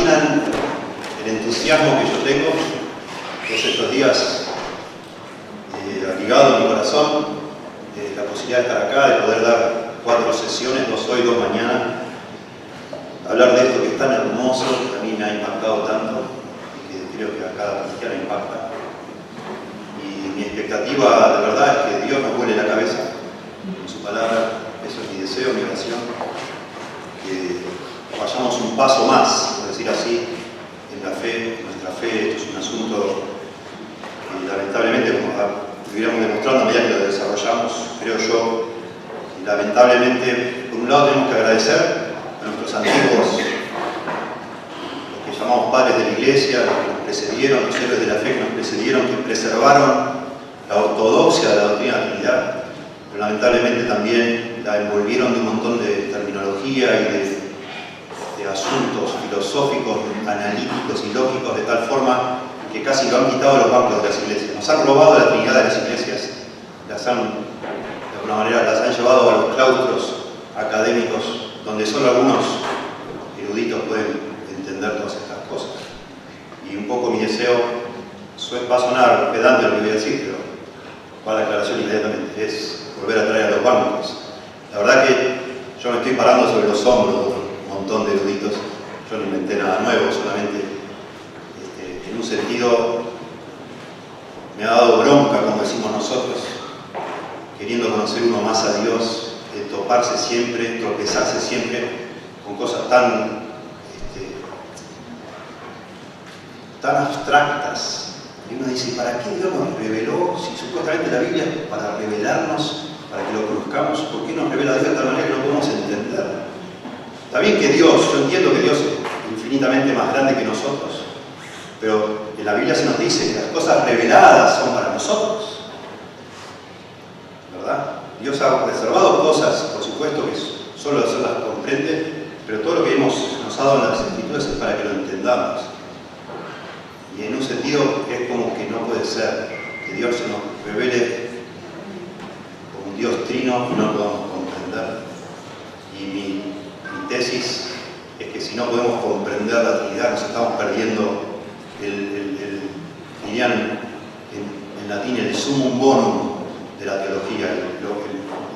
imaginan el entusiasmo que yo tengo todos estos días, ligado en mi corazón, la posibilidad de estar acá, de poder dar 4 sesiones, 2 hoy, 2 mañana, hablar de esto que es tan hermoso, que a mí me ha impactado tanto y que creo que a cada cristiano impacta. Y mi expectativa, de verdad, es que Dios nos vuele la cabeza con su palabra. Eso es mi deseo, mi oración, que vayamos un paso más, por decir así, en la fe, en nuestra fe. Esto es un asunto que lamentablemente, como estuviéramos demostrando a medida que lo desarrollamos, creo yo, lamentablemente, por un lado tenemos que agradecer a nuestros antiguos, los que llamamos padres de la Iglesia, los que nos precedieron, los héroes de la fe que nos precedieron, que preservaron la ortodoxia de la doctrina de la Trinidad, pero lamentablemente también la envolvieron de un montón de terminología y de asuntos filosóficos, analíticos y lógicos de tal forma que casi lo han quitado de los bancos de las iglesias. Nos han robado la Trinidad de las iglesias, las han, de alguna manera, las han llevado a los claustros académicos donde solo algunos eruditos pueden entender todas estas cosas. Y un poco mi deseo, va a sonar pedante lo que voy a decir, pero va la aclaración inmediatamente, es volver a traer a los bancos. La verdad que yo me estoy parando sobre los hombros de un montón de eruditos, yo no inventé nada nuevo, solamente en un sentido me ha dado bronca, como decimos nosotros, queriendo conocer uno más a Dios, toparse siempre, tropezarse siempre con cosas tan abstractas. Y uno dice, ¿para qué Dios nos reveló? Si supuestamente la Biblia es para revelarnos, para que lo conozcamos, ¿por qué nos revela Dios de tal manera que no podemos entender? Está bien que Dios, yo entiendo que Dios es infinitamente más grande que nosotros, pero en la Biblia se nos dice que las cosas reveladas son para nosotros, ¿verdad? Dios ha reservado cosas, por supuesto, que solo Dios las comprende, pero todo lo que nos ha dado en las Escrituras es para que lo entendamos. Y en un sentido es como que no puede ser que Dios se nos revele como un Dios trino y no lo podamos comprender. Y mi tesis es que si no podemos comprender la Trinidad, nos estamos perdiendo dirían en latín, el sumum bonum de la teología,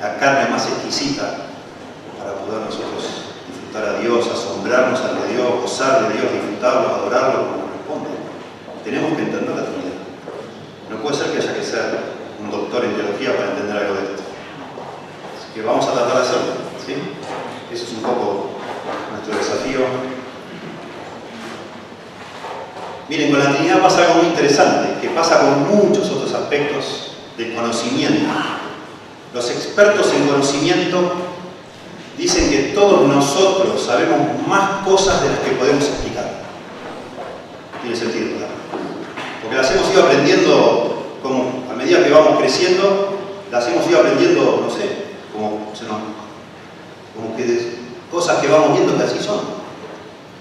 la carne más exquisita para poder nosotros disfrutar a Dios, asombrarnos ante Dios, gozar de Dios, disfrutarlo, adorarlo como corresponde. Tenemos que entender la Trinidad. No puede ser que haya que ser un doctor en teología para entender algo de esto. Así que vamos a tratar de hacerlo, ¿sí? Ese es un poco nuestro desafío. Miren, con la Trinidad pasa algo muy interesante, que pasa con muchos otros aspectos del conocimiento. Los expertos en conocimiento dicen que todos nosotros sabemos más cosas de las que podemos explicar. Tiene sentido, ¿verdad? Porque las hemos ido aprendiendo, como a medida que vamos creciendo, las hemos ido aprendiendo, no sé, como que de cosas que vamos viendo que así son,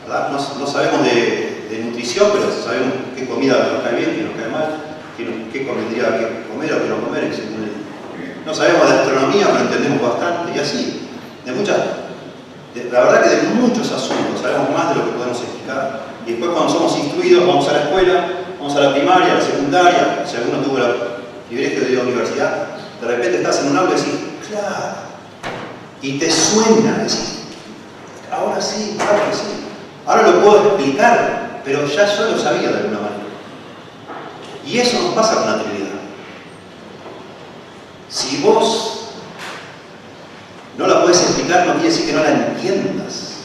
¿verdad? No sabemos de nutrición, pero sabemos qué comida nos cae bien, qué nos cae mal, qué convendría que comer o qué no comer, etc. No sabemos de astronomía, pero entendemos bastante, y así. La verdad que de muchos asuntos sabemos más de lo que podemos explicar. Y después, cuando somos instruidos, vamos a la escuela, vamos a la primaria, a la secundaria, si alguno tuvo el privilegio de ir a la universidad, de repente estás en un aula y decís, claro, y te suena, decís, ahora sí, claro que sí, ahora lo puedo explicar, pero ya yo lo sabía de alguna manera. Y eso nos pasa con la Trinidad. Si vos no la podés explicar, no quiere decir que no la entiendas.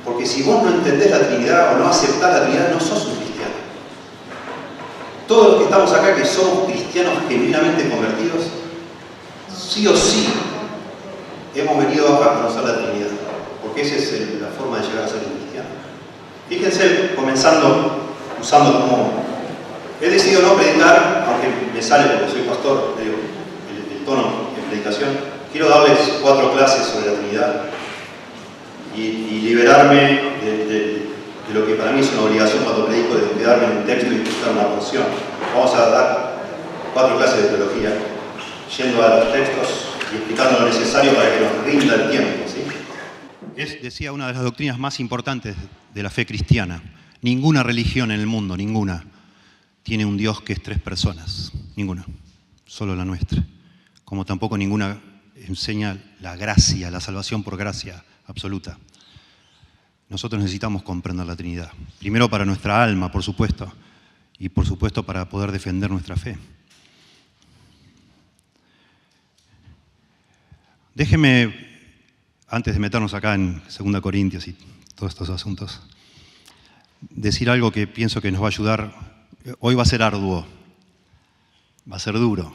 Porque si vos no entendés la Trinidad o no aceptás la Trinidad, no sos un cristiano. Todos los que estamos acá, que somos cristianos genuinamente convertidos, sí o sí hemos venido acá a conocer la Trinidad. Porque esa es la forma de llegar a ser un cristiano. Fíjense, comenzando, usando como... He decidido no predicar, aunque me sale porque soy pastor, digo, el tono de predicación. Quiero darles 4 clases sobre la Trinidad y liberarme de lo que para mí es una obligación cuando predico, de quedarme en un texto y buscar una porción. Vamos a dar 4 clases de teología, yendo a los textos y explicando lo necesario para que nos rinda el tiempo, ¿sí? Es, decía, una de las doctrinas más importantes de la fe cristiana. Ninguna religión en el mundo, ninguna, tiene un Dios que es 3 personas. Ninguna. Solo la nuestra. Como tampoco ninguna enseña la gracia, la salvación por gracia absoluta. Nosotros necesitamos comprender la Trinidad. Primero para nuestra alma, por supuesto, y por supuesto para poder defender nuestra fe. Déjeme, antes de meternos acá en 2 Corintios y todos estos asuntos, decir algo que pienso que nos va a ayudar. Hoy va a ser arduo, va a ser duro.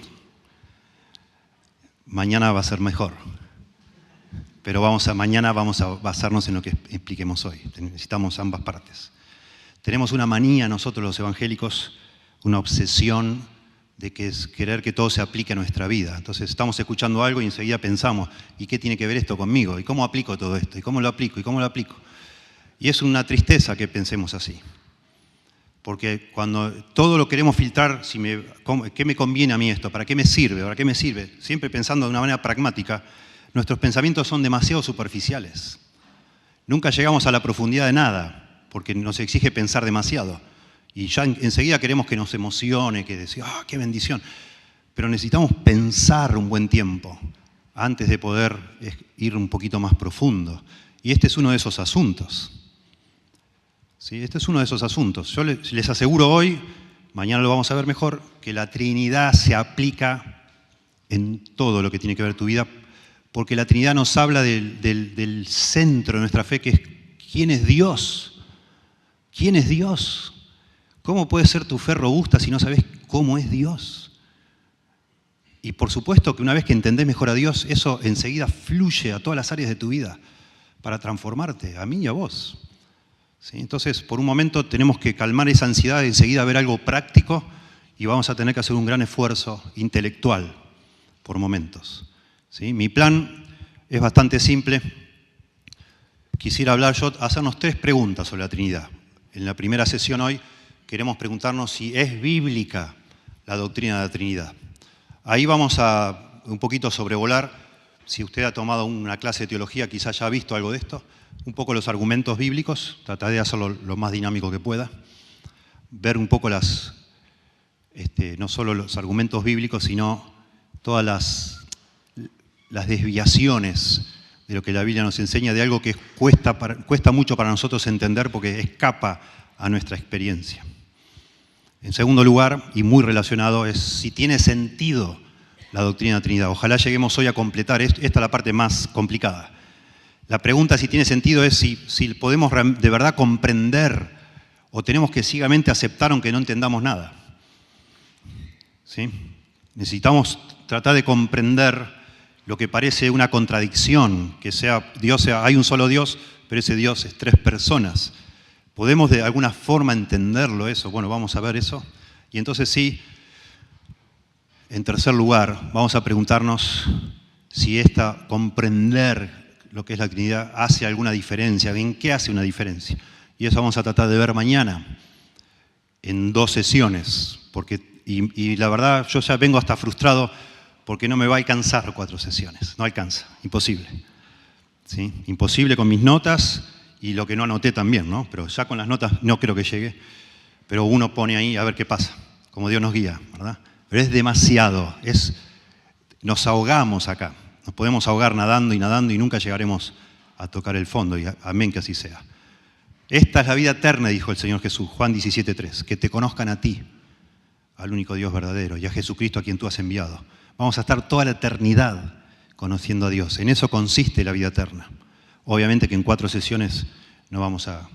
Mañana va a ser mejor. Pero mañana vamos a basarnos en lo que expliquemos hoy. Necesitamos ambas partes. Tenemos una manía nosotros los evangélicos, una obsesión de que es querer que todo se aplique a nuestra vida. Entonces estamos escuchando algo y enseguida pensamos, ¿y qué tiene que ver esto conmigo? ¿Y cómo aplico todo esto? ¿Y cómo lo aplico? ¿Y cómo lo aplico? Y es una tristeza que pensemos así. Porque cuando todo lo queremos filtrar, ¿qué me conviene a mí esto? ¿Para qué me sirve? ¿Para qué me sirve? Siempre pensando de una manera pragmática, nuestros pensamientos son demasiado superficiales. Nunca llegamos a la profundidad de nada, porque nos exige pensar demasiado. Y ya enseguida queremos que nos emocione, que decir, ¡ah, qué bendición! Pero necesitamos pensar un buen tiempo antes de poder ir un poquito más profundo. Y este es uno de esos asuntos. ¿Sí? Este es uno de esos asuntos. Yo les aseguro hoy, mañana lo vamos a ver mejor, que la Trinidad se aplica en todo lo que tiene que ver tu vida, porque la Trinidad nos habla del centro de nuestra fe, que es ¿quién es Dios? ¿Quién es Dios? ¿Cómo puede ser tu fe robusta si no sabes cómo es Dios? Y por supuesto que una vez que entendés mejor a Dios, eso enseguida fluye a todas las áreas de tu vida para transformarte, a mí y a vos. ¿Sí? Entonces, por un momento tenemos que calmar esa ansiedad de enseguida ver algo práctico y vamos a tener que hacer un gran esfuerzo intelectual por momentos. ¿Sí? Mi plan es bastante simple. Quisiera hacernos 3 preguntas sobre la Trinidad. En la primera sesión hoy queremos preguntarnos si es bíblica la doctrina de la Trinidad. Ahí vamos a un poquito sobrevolar, si usted ha tomado una clase de teología, quizás ya ha visto algo de esto, un poco los argumentos bíblicos, trataré de hacerlo lo más dinámico que pueda, ver un poco no solo los argumentos bíblicos, sino todas las desviaciones de lo que la Biblia nos enseña, de algo que cuesta mucho para nosotros entender porque escapa a nuestra experiencia. En segundo lugar, y muy relacionado, es si tiene sentido la doctrina de la Trinidad. Ojalá lleguemos hoy a completar, esta es la parte más complicada. La pregunta si tiene sentido es si podemos de verdad comprender o tenemos que ciegamente aceptar aunque no entendamos nada. ¿Sí? Necesitamos tratar de comprender lo que parece una contradicción, que hay un solo Dios, pero ese Dios es 3 personas. ¿Podemos de alguna forma entenderlo eso? Bueno, vamos a ver eso. Y entonces sí, en tercer lugar, vamos a preguntarnos si comprender lo que es la Trinidad hace alguna diferencia. ¿En qué hace una diferencia? Y eso vamos a tratar de ver mañana en 2 sesiones. Y la verdad, yo ya vengo hasta frustrado porque no me va a alcanzar 4 sesiones. No alcanza, imposible. ¿Sí? Imposible con mis notas y lo que no anoté también, ¿no? Pero ya con las notas no creo que llegue. Pero uno pone ahí a ver qué pasa, como Dios nos guía, ¿verdad? Pero es demasiado, nos ahogamos acá. Nos podemos ahogar nadando y nunca llegaremos a tocar el fondo. Y amén que así sea. Esta es la vida eterna, dijo el Señor Jesús, Juan 17:3, que te conozcan a ti, al único Dios verdadero, y a Jesucristo a quien tú has enviado. Vamos a estar toda la eternidad conociendo a Dios. En eso consiste la vida eterna. Obviamente que en 4 sesiones vamos a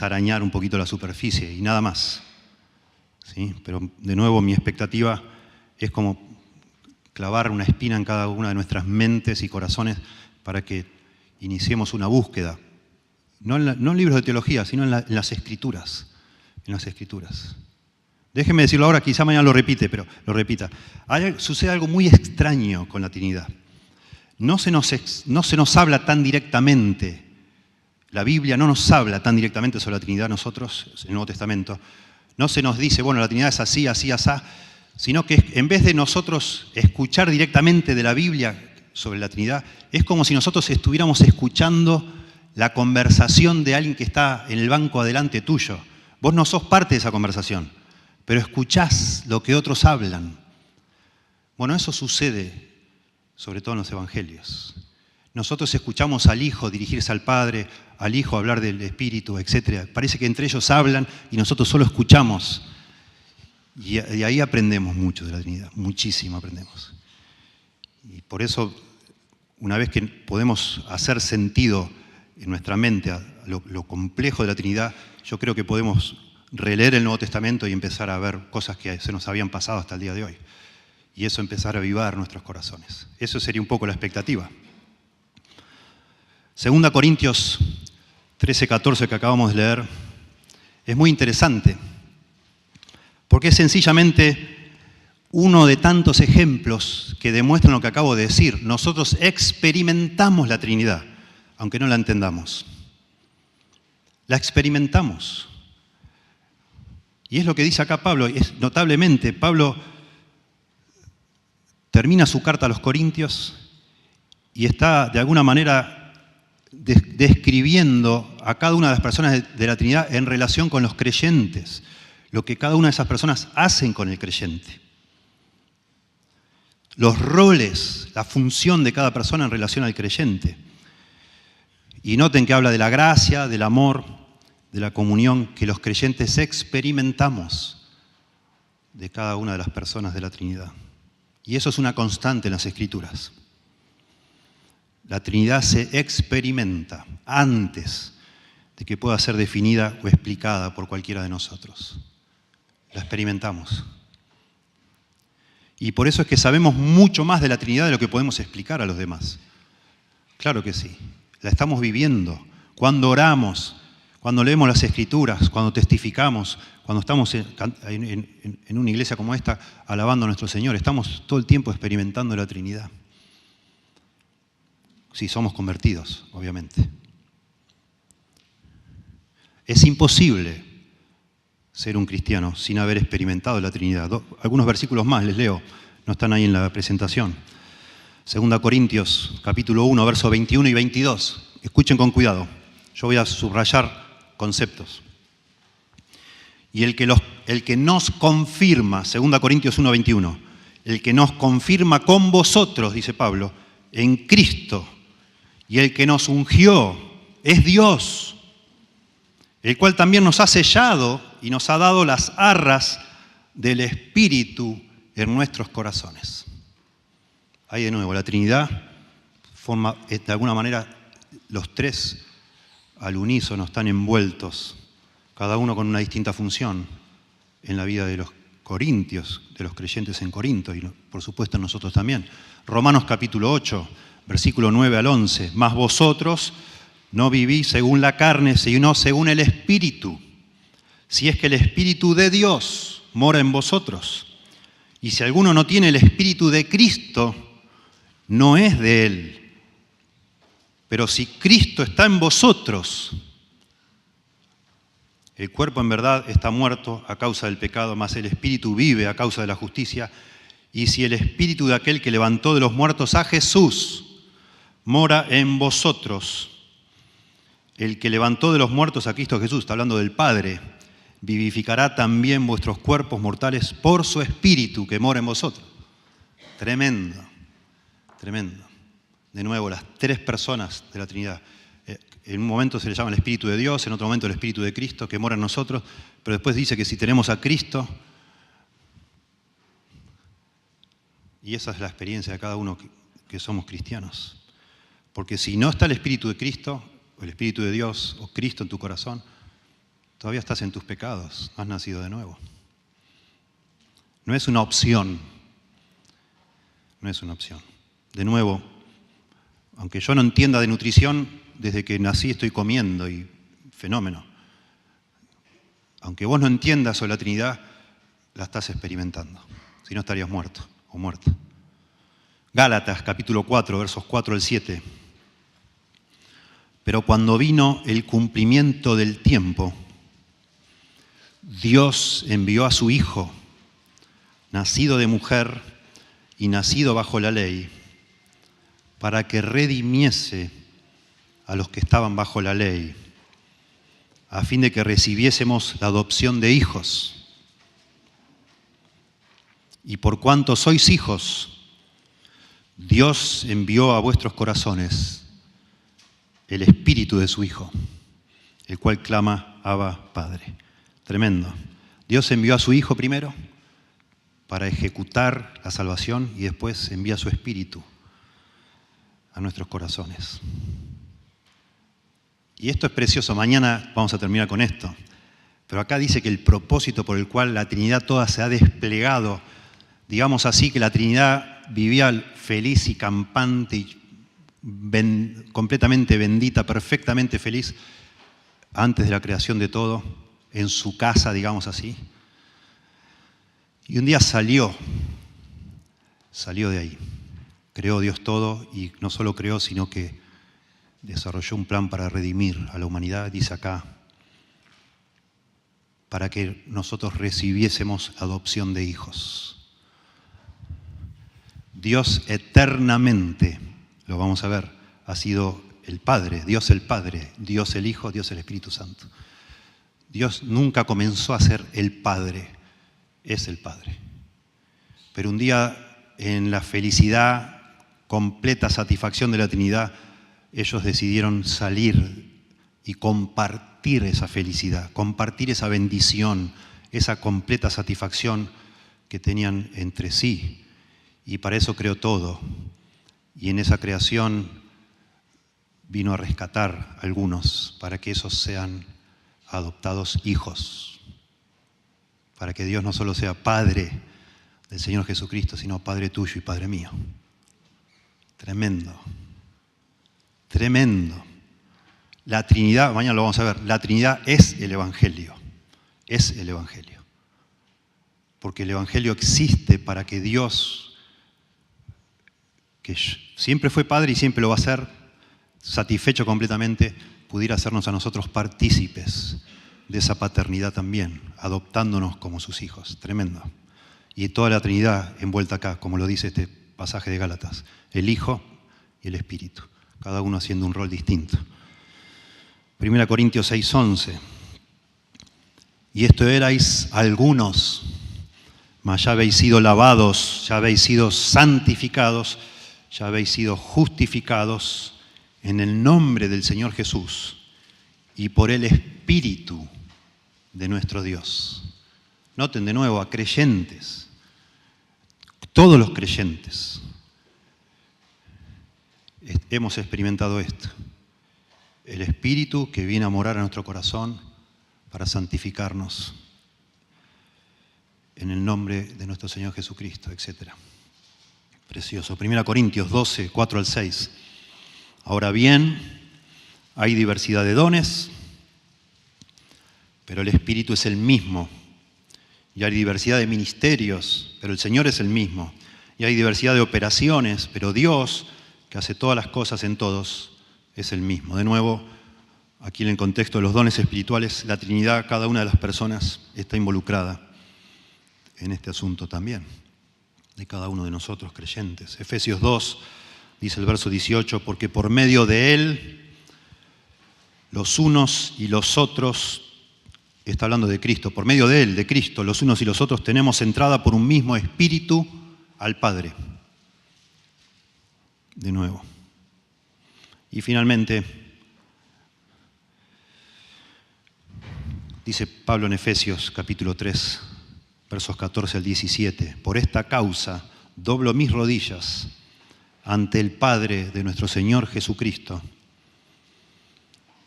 arañar un poquito la superficie y nada más. ¿Sí? Pero de nuevo mi expectativa es como clavar una espina en cada una de nuestras mentes y corazones para que iniciemos una búsqueda. No en libros de teología, sino en las Escrituras. En las Escrituras. Déjenme decirlo ahora, quizá mañana lo repita. Sucede algo muy extraño con la Trinidad. No se nos habla tan directamente. La Biblia no nos habla tan directamente sobre la Trinidad nosotros, en el Nuevo Testamento. No se nos dice, bueno, la Trinidad es así, así, asá, sino que en vez de nosotros escuchar directamente de la Biblia sobre la Trinidad, es como si nosotros estuviéramos escuchando la conversación de alguien que está en el banco adelante tuyo, Vos no sos parte de esa conversación, pero escuchás lo que otros hablan. Bueno, eso sucede sobre todo en los evangelios. Nosotros escuchamos al Hijo dirigirse al Padre, al Hijo hablar del Espíritu, etc. Parece que entre ellos hablan y nosotros solo escuchamos. Y ahí aprendemos mucho de la Trinidad, muchísimo aprendemos. Y por eso, una vez que podemos hacer sentido en nuestra mente a lo complejo de la Trinidad, yo creo que podemos releer el Nuevo Testamento y empezar a ver cosas que se nos habían pasado hasta el día de hoy. Y eso empezar a avivar nuestros corazones. Eso sería un poco la expectativa. 2 Corintios 13-14 que acabamos de leer es muy interesante, porque es sencillamente uno de tantos ejemplos que demuestran lo que acabo de decir. Nosotros experimentamos la Trinidad, aunque no la entendamos. La experimentamos. Y es lo que dice acá Pablo. Es notablemente, Pablo termina su carta a los Corintios y está de alguna manera describiendo a cada una de las personas de la Trinidad en relación con los creyentes, lo que cada una de esas personas hacen con el creyente. Los roles, la función de cada persona en relación al creyente. Y noten que habla de la gracia, del amor, de la comunión que los creyentes experimentamos de cada una de las personas de la Trinidad. Y eso es una constante en las Escrituras. La Trinidad se experimenta antes de que pueda ser definida o explicada por cualquiera de nosotros. La experimentamos. Y por eso es que sabemos mucho más de la Trinidad de lo que podemos explicar a los demás. Claro que sí. La estamos viviendo. Cuando oramos, cuando leemos las Escrituras, cuando testificamos, cuando estamos en una iglesia como esta alabando a nuestro Señor, estamos todo el tiempo experimentando la Trinidad. Si somos convertidos, obviamente. Es imposible ser un cristiano sin haber experimentado la Trinidad. Algunos versículos más les leo, no están ahí en la presentación. 2 Corintios, capítulo 1, versos 21 y 22. Escuchen con cuidado. Yo voy a subrayar conceptos. Y el que nos confirma, 2 Corintios 1, 21, el que nos confirma con vosotros, dice Pablo, en Cristo, y el que nos ungió es Dios, el cual también nos ha sellado y nos ha dado las arras del Espíritu en nuestros corazones. Ahí de nuevo, la Trinidad forma, de alguna manera, los tres al unísono están envueltos, cada uno con una distinta función en la vida de los corintios, de los creyentes en Corinto y por supuesto en nosotros también. Romanos capítulo 8, versículo 9 al 11. Mas vosotros no vivís según la carne, sino según el Espíritu. Si es que el Espíritu de Dios mora en vosotros. Y si alguno no tiene el Espíritu de Cristo, no es de él. Pero si Cristo está en vosotros, el cuerpo en verdad está muerto a causa del pecado, mas el Espíritu vive a causa de la justicia. Y si el Espíritu de aquel que levantó de los muertos a Jesús mora en vosotros, el que levantó de los muertos a Cristo Jesús, está hablando del Padre, vivificará también vuestros cuerpos mortales por su Espíritu que mora en vosotros. Tremendo, tremendo. De nuevo, las tres personas de la Trinidad. En un momento se le llama el Espíritu de Dios, en otro momento el Espíritu de Cristo que mora en nosotros, pero después dice que si tenemos a Cristo, y esa es la experiencia de cada uno que somos cristianos. Porque si no está el Espíritu de Cristo, o el Espíritu de Dios, o Cristo en tu corazón, todavía estás en tus pecados, no has nacido de nuevo. No es una opción. No es una opción. De nuevo, aunque yo no entienda de nutrición, desde que nací estoy comiendo y fenómeno. Aunque vos no entiendas sobre la Trinidad, la estás experimentando. Si no estarías muerto o muerta. Gálatas, capítulo 4, versos 4 al 7. Pero cuando vino el cumplimiento del tiempo, Dios envió a su Hijo, nacido de mujer y nacido bajo la ley, para que redimiese a los que estaban bajo la ley, a fin de que recibiésemos la adopción de hijos. Y por cuanto sois hijos, Dios envió a vuestros corazones el espíritu de su Hijo, el cual clama, Abba, Padre. Tremendo. Dios envió a su Hijo primero para ejecutar la salvación y después envía su espíritu a nuestros corazones. Y esto es precioso. Mañana vamos a terminar con esto. Pero acá dice que el propósito por el cual la Trinidad toda se ha desplegado, digamos así, que la Trinidad vivía feliz y campante y completamente bendita, perfectamente feliz, antes de la creación de todo, en su casa, digamos así. Y un día salió de ahí. Creó Dios todo y no solo creó, sino que desarrolló un plan para redimir a la humanidad, dice acá, para que nosotros recibiésemos adopción de hijos. Dios eternamente, lo vamos a ver, ha sido el Padre, Dios el Hijo, Dios el Espíritu Santo. Dios nunca comenzó a ser el Padre, es el Padre. Pero un día, en la felicidad, completa satisfacción de la Trinidad, ellos decidieron salir y compartir esa felicidad, compartir esa bendición, esa completa satisfacción que tenían entre sí. Y para eso creó todo. Y en esa creación vino a rescatar a algunos para que esos sean adoptados hijos. Para que Dios no solo sea Padre del Señor Jesucristo, sino Padre tuyo y Padre mío. Tremendo. Tremendo. La Trinidad, mañana lo vamos a ver, la Trinidad es el Evangelio. Es el Evangelio. Porque el Evangelio existe para que Dios, que siempre fue Padre y siempre lo va a ser, satisfecho completamente, pudiera hacernos a nosotros partícipes de esa paternidad también, adoptándonos como sus hijos. Tremendo. Y toda la Trinidad envuelta acá, como lo dice este pasaje de Gálatas, el Hijo y el Espíritu, cada uno haciendo un rol distinto. 1 Corintios 6:11. Y esto erais algunos, mas ya habéis sido lavados, ya habéis sido santificados, ya habéis sido justificados en el nombre del Señor Jesús y por el Espíritu de nuestro Dios. Noten de nuevo, a creyentes, todos los creyentes hemos experimentado esto. El Espíritu que viene a morar a nuestro corazón para santificarnos en el nombre de nuestro Señor Jesucristo, etc. Precioso. 1 Corintios 12, 4 al 6. Ahora bien, hay diversidad de dones, pero el Espíritu es el mismo. Y hay diversidad de ministerios, pero el Señor es el mismo. Y hay diversidad de operaciones, pero Dios, que hace todas las cosas en todos, es el mismo. De nuevo, aquí en el contexto de los dones espirituales, la Trinidad, cada una de las personas está involucrada en este asunto también, de cada uno de nosotros creyentes. Efesios 2, dice el verso 18, porque por medio de Él, los unos y los otros, está hablando de Cristo, por medio de Él, de Cristo, los unos y los otros tenemos entrada por un mismo Espíritu al Padre. De nuevo. Y finalmente, dice Pablo en Efesios capítulo 3, versos 14 al 17, por esta causa doblo mis rodillas ante el Padre de nuestro Señor Jesucristo,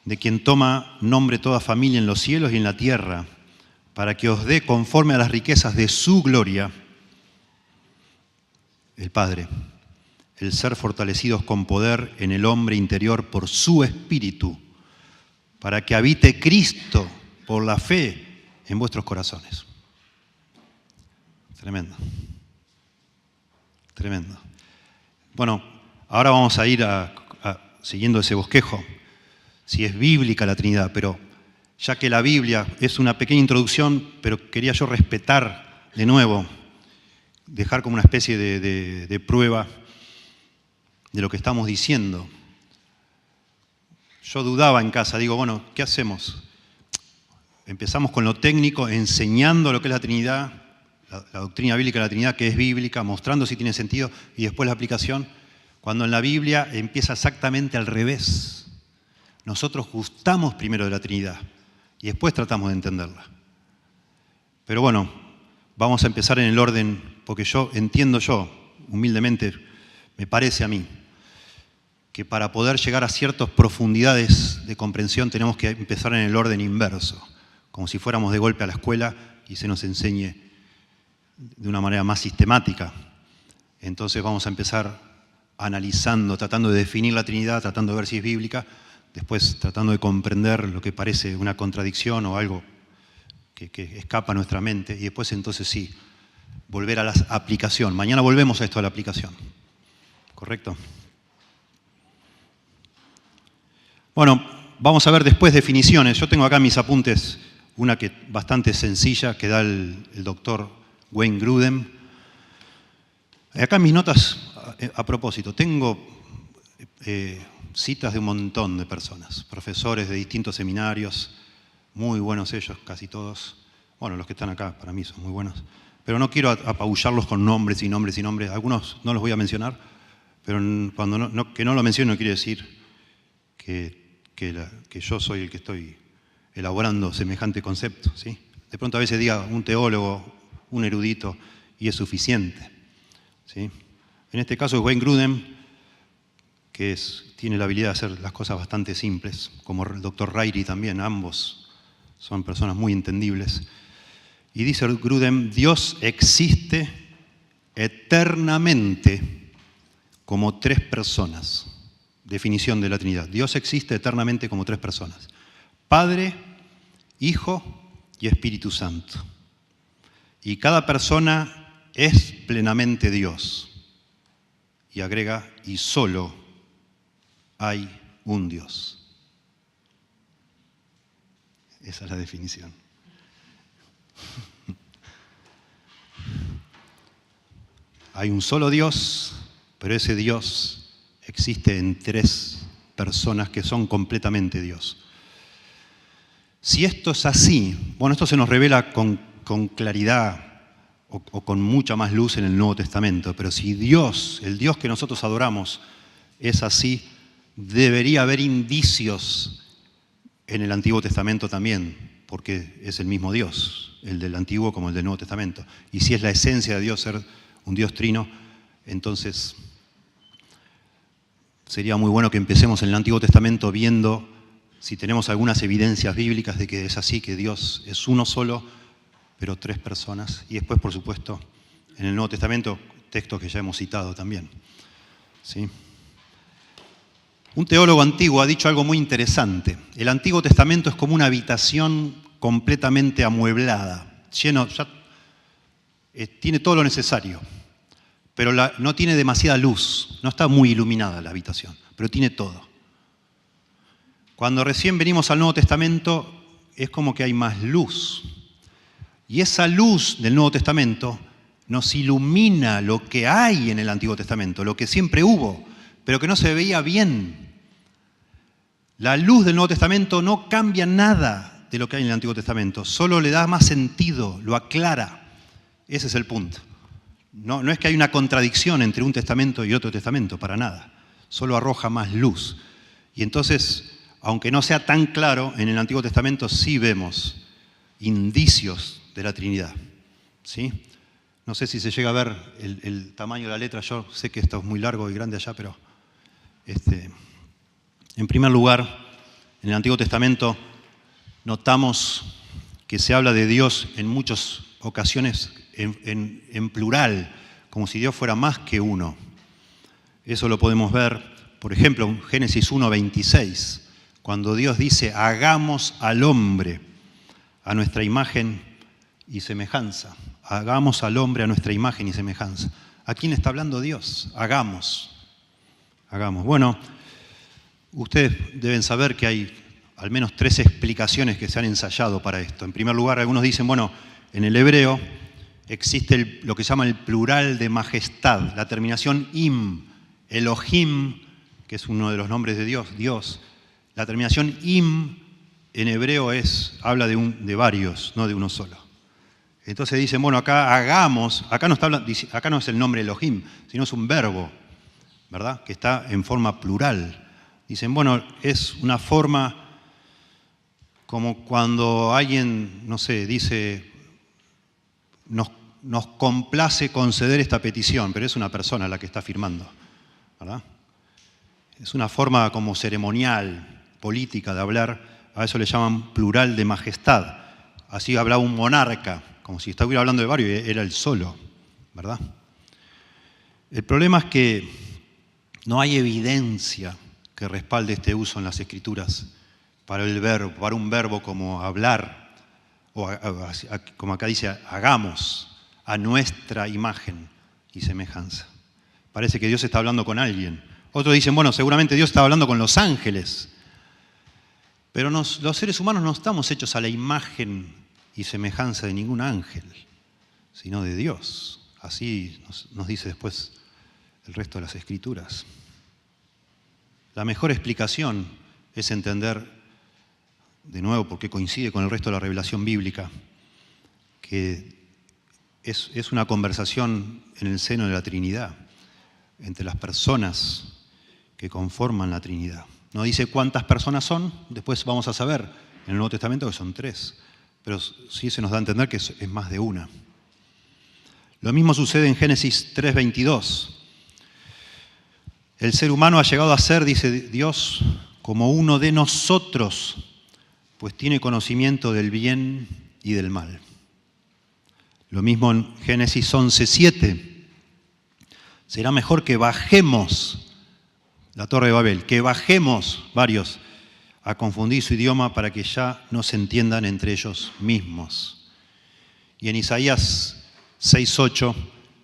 de quien toma nombre toda familia en los cielos y en la tierra, para que os dé conforme a las riquezas de su gloria, el Padre, el ser fortalecidos con poder en el hombre interior por su Espíritu, para que habite Cristo por la fe en vuestros corazones. Tremendo. Tremendo. Bueno, ahora vamos a ir siguiendo ese bosquejo, si es bíblica la Trinidad, pero ya que la Biblia es una pequeña introducción, pero quería yo respetar de nuevo, dejar como una especie de prueba de lo que estamos diciendo. Yo dudaba en casa, digo, bueno, ¿qué hacemos? empezamos con lo técnico, enseñando lo que es la Trinidad, la doctrina bíblica de la Trinidad, que es bíblica, mostrando si tiene sentido, y después la aplicación, cuando en la Biblia empieza exactamente al revés. Nosotros gustamos primero de la Trinidad y después tratamos de entenderla. Pero bueno, vamos a empezar en el orden, porque entiendo humildemente, me parece a mí, que para poder llegar a ciertas profundidades de comprensión tenemos que empezar en el orden inverso, como si fuéramos de golpe a la escuela y se nos enseñe de una manera más sistemática. Entonces vamos a empezar analizando, tratando de definir la Trinidad, tratando de ver si es bíblica, después tratando de comprender lo que parece una contradicción o algo que escapa a nuestra mente, y después entonces sí, volver a la aplicación. Mañana volvemos a esto de la aplicación. ¿Correcto? Bueno, vamos a ver después definiciones. Yo tengo acá mis apuntes, una que bastante sencilla que da el doctor Wayne Grudem. Acá mis notas, a propósito, tengo citas de un montón de personas, profesores de distintos seminarios, muy buenos ellos, casi todos. Bueno, los que están acá para mí son muy buenos. Pero no quiero apabullarlos con nombres y nombres y nombres. Algunos no los voy a mencionar, pero cuando que no lo menciono no quiere decir que yo soy el que estoy elaborando semejante concepto, ¿sí? De pronto a veces diga un teólogo, un erudito, y es suficiente, ¿sí? En este caso es Wayne Grudem, que tiene la habilidad de hacer las cosas bastante simples, como el doctor Ryrie también, ambos son personas muy entendibles. Y dice Grudem, Dios existe eternamente como tres personas. Definición de la Trinidad. Dios existe eternamente como tres personas. Padre, Hijo y Espíritu Santo. Y cada persona es plenamente Dios. Y agrega, y solo hay un Dios. Esa es la definición. Hay un solo Dios, pero ese Dios existe en tres personas que son completamente Dios. Si esto es así, bueno, esto se nos revela con claridad o con mucha más luz en el Nuevo Testamento, pero si Dios, el Dios que nosotros adoramos, es así, debería haber indicios en el Antiguo Testamento también, porque es el mismo Dios, el del Antiguo como el del Nuevo Testamento. Y si es la esencia de Dios ser un Dios trino, entonces sería muy bueno que empecemos en el Antiguo Testamento viendo si tenemos algunas evidencias bíblicas de que es así, que Dios es uno solo, pero tres personas. Y después, por supuesto, en el Nuevo Testamento, textos que ya hemos citado también, ¿sí? Un teólogo antiguo ha dicho algo muy interesante. El Antiguo Testamento es como una habitación completamente amueblada, tiene todo lo necesario, pero no tiene demasiada luz, no está muy iluminada la habitación, pero tiene todo. Cuando recién venimos al Nuevo Testamento es como que hay más luz. Y esa luz del Nuevo Testamento nos ilumina lo que hay en el Antiguo Testamento, lo que siempre hubo, pero que no se veía bien. La luz del Nuevo Testamento no cambia nada de lo que hay en el Antiguo Testamento, solo le da más sentido, lo aclara. Ese es el punto. No es que hay una contradicción entre un testamento y otro testamento, para nada. Solo arroja más luz. Y entonces, aunque no sea tan claro, en el Antiguo Testamento sí vemos indicios de la Trinidad, ¿sí? No sé si se llega a ver el tamaño de la letra. Yo sé que esto es muy largo y grande allá, pero en primer lugar, en el Antiguo Testamento notamos que se habla de Dios en muchas ocasiones en plural, como si Dios fuera más que uno. Eso lo podemos ver, por ejemplo, en Génesis 1:26, cuando Dios dice, hagamos al hombre a nuestra imagen y semejanza. Hagamos al hombre a nuestra imagen y semejanza. ¿A quién está hablando Dios? Hagamos. Bueno, ustedes deben saber que hay al menos 3 explicaciones que se han ensayado para esto. En primer lugar, algunos dicen, bueno, en el hebreo existe lo que se llama el plural de majestad, la terminación im, Elohim, que es uno de los nombres de Dios, Dios. La terminación im en hebreo habla de varios, no de uno solo. Entonces dicen, bueno, acá hagamos, acá no es el nombre Elohim, sino es un verbo, ¿verdad? Que está en forma plural. Dicen, bueno, es una forma como cuando alguien, no sé, dice, nos complace conceder esta petición, pero es una persona la que está firmando, ¿verdad? Es una forma como ceremonial, política de hablar, a eso le llaman plural de majestad. Así hablaba un monarca, como si estuviera hablando de varios, era el solo, ¿verdad? El problema es que no hay evidencia que respalde este uso en las Escrituras para un verbo como hablar, o como acá dice, hagamos a nuestra imagen y semejanza. Parece que Dios está hablando con alguien. Otros dicen, bueno, seguramente Dios está hablando con los ángeles. Pero los seres humanos no estamos hechos a la imagen y semejanza de ningún ángel, sino de Dios. Así nos dice después el resto de las Escrituras. La mejor explicación es entender, de nuevo, porque coincide con el resto de la revelación bíblica, que es una conversación en el seno de la Trinidad, entre las personas que conforman la Trinidad. No dice cuántas personas son, después vamos a saber en el Nuevo Testamento que son 3, pero sí se nos da a entender que es más de una. Lo mismo sucede en Génesis 3:22. El ser humano ha llegado a ser, dice Dios, como uno de nosotros, pues tiene conocimiento del bien y del mal. Lo mismo en Génesis 11:7. Será mejor que bajemos la Torre de Babel, que bajemos varios a confundir su idioma para que ya no se entiendan entre ellos mismos. Y en Isaías 6:8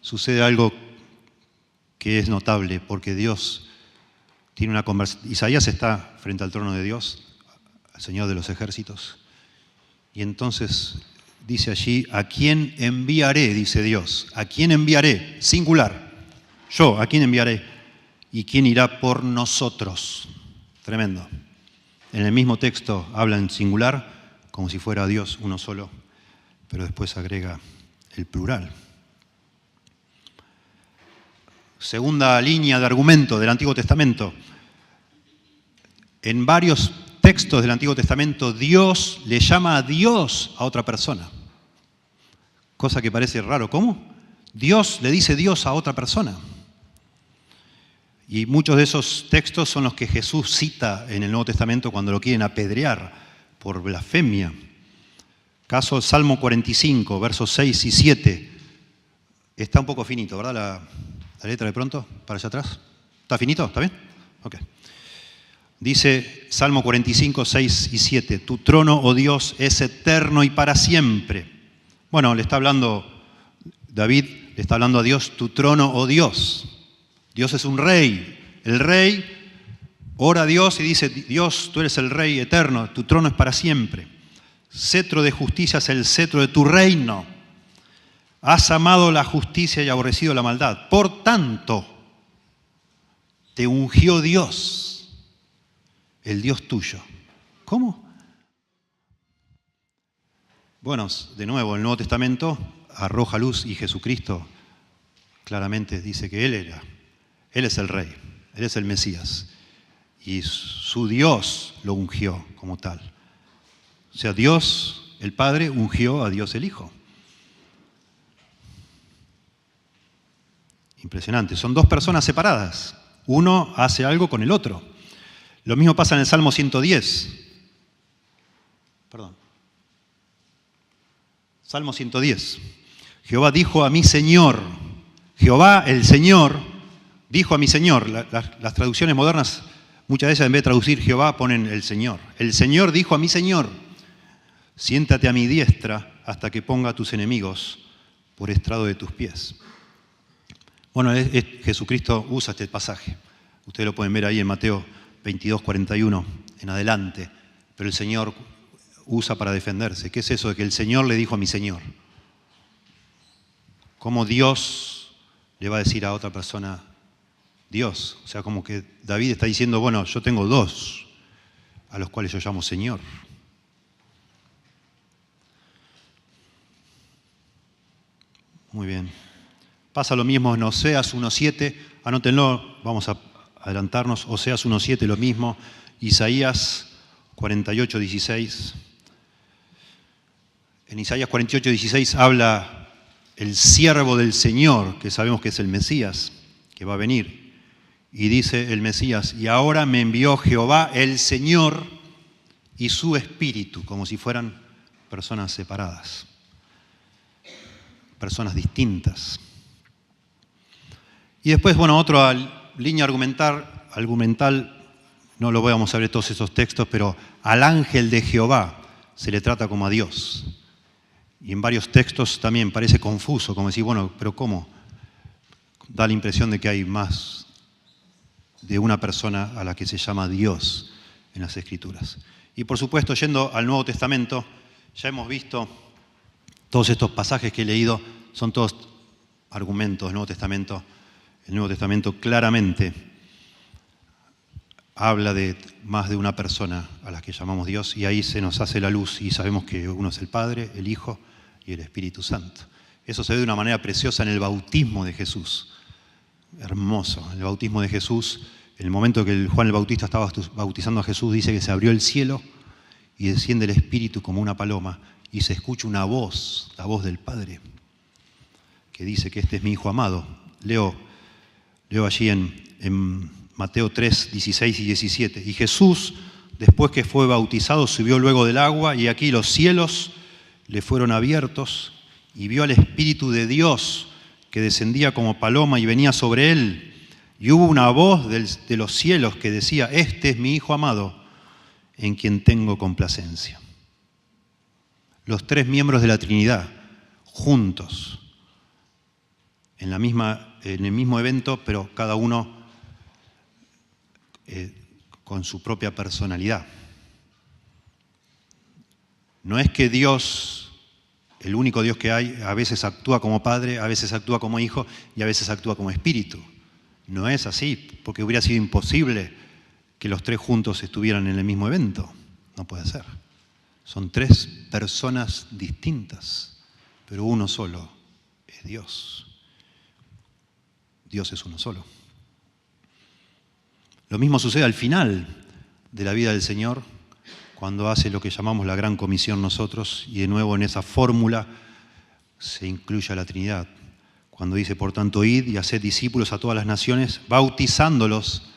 sucede algo que es notable, porque Dios tiene una conversación. Isaías está frente al trono de Dios, al Señor de los ejércitos, y entonces dice allí, ¿a quién enviaré? Dice Dios, ¿a quién enviaré? Singular, yo, ¿a quién enviaré? ¿Y quién irá por nosotros? Tremendo. En el mismo texto habla en singular, como si fuera Dios uno solo, pero después agrega el plural. Segunda línea de argumento del Antiguo Testamento. En varios textos del Antiguo Testamento, Dios le llama a Dios a otra persona. Cosa que parece raro. ¿Cómo? Dios le dice Dios a otra persona. Y muchos de esos textos son los que Jesús cita en el Nuevo Testamento cuando lo quieren apedrear por blasfemia. Caso Salmo 45, versos 6 y 7. Está un poco finito, ¿verdad? La letra de pronto, para allá atrás. ¿Está finito? ¿Está bien? Ok. Dice Salmo 45, 6 y 7. Tu trono, oh Dios, es eterno y para siempre. Bueno, David le está hablando a Dios, tu trono, oh Dios. Dios es un rey. El rey ora a Dios y dice, Dios, tú eres el rey eterno, tu trono es para siempre. Cetro de justicia es el cetro de tu reino. Has amado la justicia y aborrecido la maldad. Por tanto, te ungió Dios, el Dios tuyo. ¿Cómo? Bueno, de nuevo, el Nuevo Testamento arroja luz y Jesucristo claramente dice que Él es el Rey, Él es el Mesías. Y su Dios lo ungió como tal. O sea, Dios, el Padre, ungió a Dios el Hijo. Impresionante. Son dos personas separadas. Uno hace algo con el otro. Lo mismo pasa en el Salmo 110. Salmo 110. Jehová dijo a mi Señor. Jehová, el Señor, dijo a mi Señor. Las traducciones modernas, muchas veces en vez de traducir Jehová, ponen el Señor. El Señor dijo a mi Señor, siéntate a mi diestra hasta que ponga a tus enemigos por estrado de tus pies. Bueno, Jesucristo usa este pasaje. Ustedes lo pueden ver ahí en Mateo 22, 41 en adelante. Pero el Señor usa para defenderse. ¿Qué es eso de que el Señor le dijo a mi Señor? ¿Cómo Dios le va a decir a otra persona Dios? O sea, como que David está diciendo, bueno, yo tengo dos a los cuales yo llamo Señor. Muy bien. Pasa lo mismo en Oseas 1.7. Anótenlo, vamos a adelantarnos. Oseas 1.7, lo mismo. Isaías 48.16. En Isaías 48.16 habla el siervo del Señor, que sabemos que es el Mesías, que va a venir. Y dice el Mesías, y ahora me envió Jehová el Señor y su Espíritu, como si fueran personas separadas, personas distintas. Y después, otra línea argumental, no lo vamos a ver todos esos textos, pero al ángel de Jehová se le trata como a Dios. Y en varios textos también parece confuso, como decir, pero ¿cómo? Da la impresión de que hay más de una persona a la que se llama Dios en las Escrituras. Y por supuesto, yendo al Nuevo Testamento, ya hemos visto todos estos pasajes que he leído, son todos argumentos del Nuevo Testamento. El Nuevo Testamento claramente habla de más de una persona a la que llamamos Dios, y ahí se nos hace la luz y sabemos que uno es el Padre, el Hijo y el Espíritu Santo. Eso se ve de una manera preciosa en el bautismo de Jesús. Hermoso. En el bautismo de Jesús, en el momento que Juan el Bautista estaba bautizando a Jesús, dice que se abrió el cielo y desciende el Espíritu como una paloma y se escucha una voz, la voz del Padre, que dice que este es mi Hijo amado. Leo allí en Mateo 3, 16 y 17. Y Jesús, después que fue bautizado, subió luego del agua, y aquí los cielos le fueron abiertos, y vio al Espíritu de Dios que descendía como paloma y venía sobre él. Y hubo una voz de los cielos que decía, este es mi Hijo amado, en quien tengo complacencia. Los tres miembros de la Trinidad, juntos, en el mismo evento, pero cada uno con su propia personalidad. No es que Dios, el único Dios que hay, a veces actúa como Padre, a veces actúa como Hijo y a veces actúa como Espíritu. No es así, porque hubiera sido imposible que los tres juntos estuvieran en el mismo evento. No puede ser. Son tres personas distintas, pero uno solo es Dios. Dios es uno solo. Lo mismo sucede al final de la vida del Señor, cuando hace lo que llamamos la Gran Comisión nosotros, y de nuevo en esa fórmula se incluye a la Trinidad. Cuando dice, por tanto, id y haced discípulos a todas las naciones, bautizándolos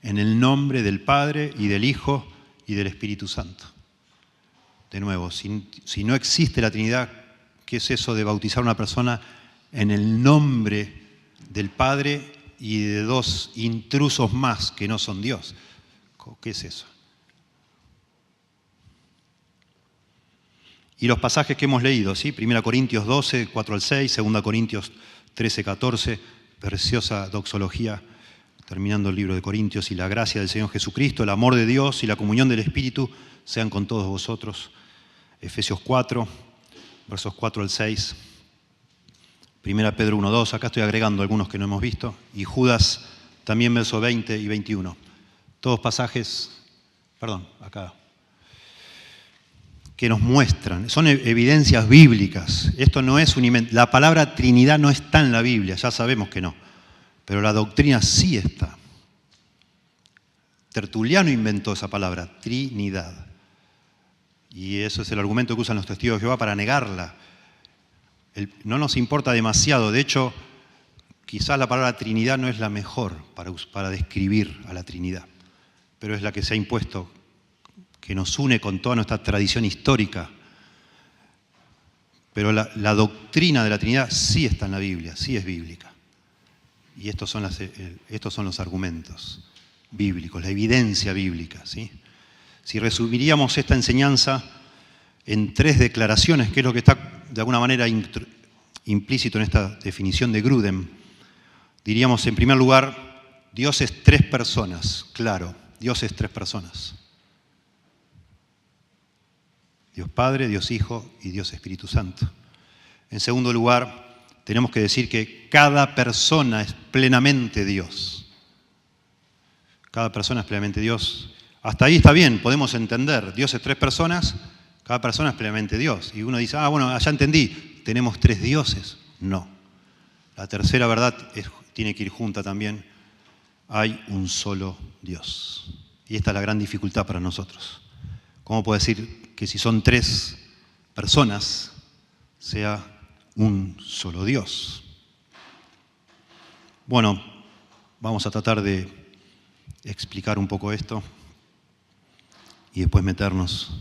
en el nombre del Padre y del Hijo y del Espíritu Santo. De nuevo, si no existe la Trinidad, ¿qué es eso de bautizar a una persona en el nombre del Padre y de dos intrusos más que no son Dios? ¿Qué es eso? Y los pasajes que hemos leído, ¿sí? 1 Corintios 12, 4 al 6, 2 Corintios 13, 14, preciosa doxología, terminando el libro de Corintios, y la gracia del Señor Jesucristo, el amor de Dios y la comunión del Espíritu sean con todos vosotros. Efesios 4, versos 4 al 6. 1 Pedro 1, 2, acá estoy agregando algunos que no hemos visto, y Judas también, versos 20 y 21. Todos pasajes, acá, que nos muestran, son evidencias bíblicas. Esto no es un invento. La palabra Trinidad no está en la Biblia, ya sabemos que no, pero la doctrina sí está. Tertuliano inventó esa palabra, Trinidad. Y eso es el argumento que usan los testigos de Jehová para negarla. No nos importa demasiado, de hecho, quizás la palabra Trinidad no es la mejor para describir a la Trinidad, pero es la que se ha impuesto, que nos une con toda nuestra tradición histórica. Pero la doctrina de la Trinidad sí está en la Biblia, sí es bíblica. Y estos son los argumentos bíblicos, la evidencia bíblica, ¿sí? Si resumiríamos esta enseñanza en tres declaraciones, que es lo que está de alguna manera implícito en esta definición de Grudem, diríamos, en primer lugar, Dios es tres personas, claro, Dios es tres personas. Dios Padre, Dios Hijo y Dios Espíritu Santo. En segundo lugar, tenemos que decir que cada persona es plenamente Dios. Cada persona es plenamente Dios. Hasta ahí está bien, podemos entender. Dios es tres personas, cada persona es plenamente Dios. Y uno dice, bueno, ya entendí, ¿tenemos tres dioses? No. La tercera verdad tiene que ir junta también. Hay un solo Dios. Y esta es la gran dificultad para nosotros. ¿Cómo puedo decir que si son 3 personas, sea un solo Dios? Bueno, vamos a tratar de explicar un poco esto y después meternos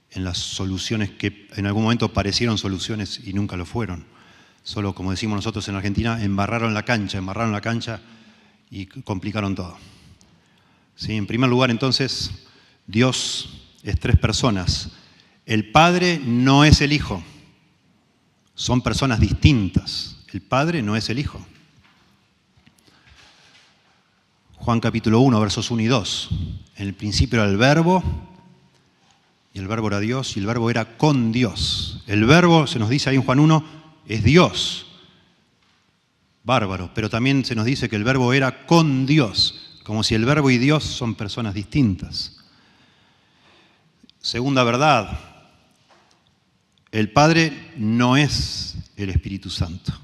en las soluciones que en algún momento parecieron soluciones y nunca lo fueron. Solo, como decimos nosotros en Argentina, embarraron la cancha y complicaron todo. ¿Sí? En primer lugar, entonces, Dios es 3 personas. El Padre no es el Hijo. Son personas distintas. El Padre no es el Hijo. Juan capítulo 1, versos 1 y 2. En el principio era el Verbo, y el Verbo era Dios, y el Verbo era con Dios. El Verbo, se nos dice ahí en Juan 1, es Dios. Bárbaro. Pero también se nos dice que el Verbo era con Dios, como si el Verbo y Dios son personas distintas. Segunda verdad, el Padre no es el Espíritu Santo.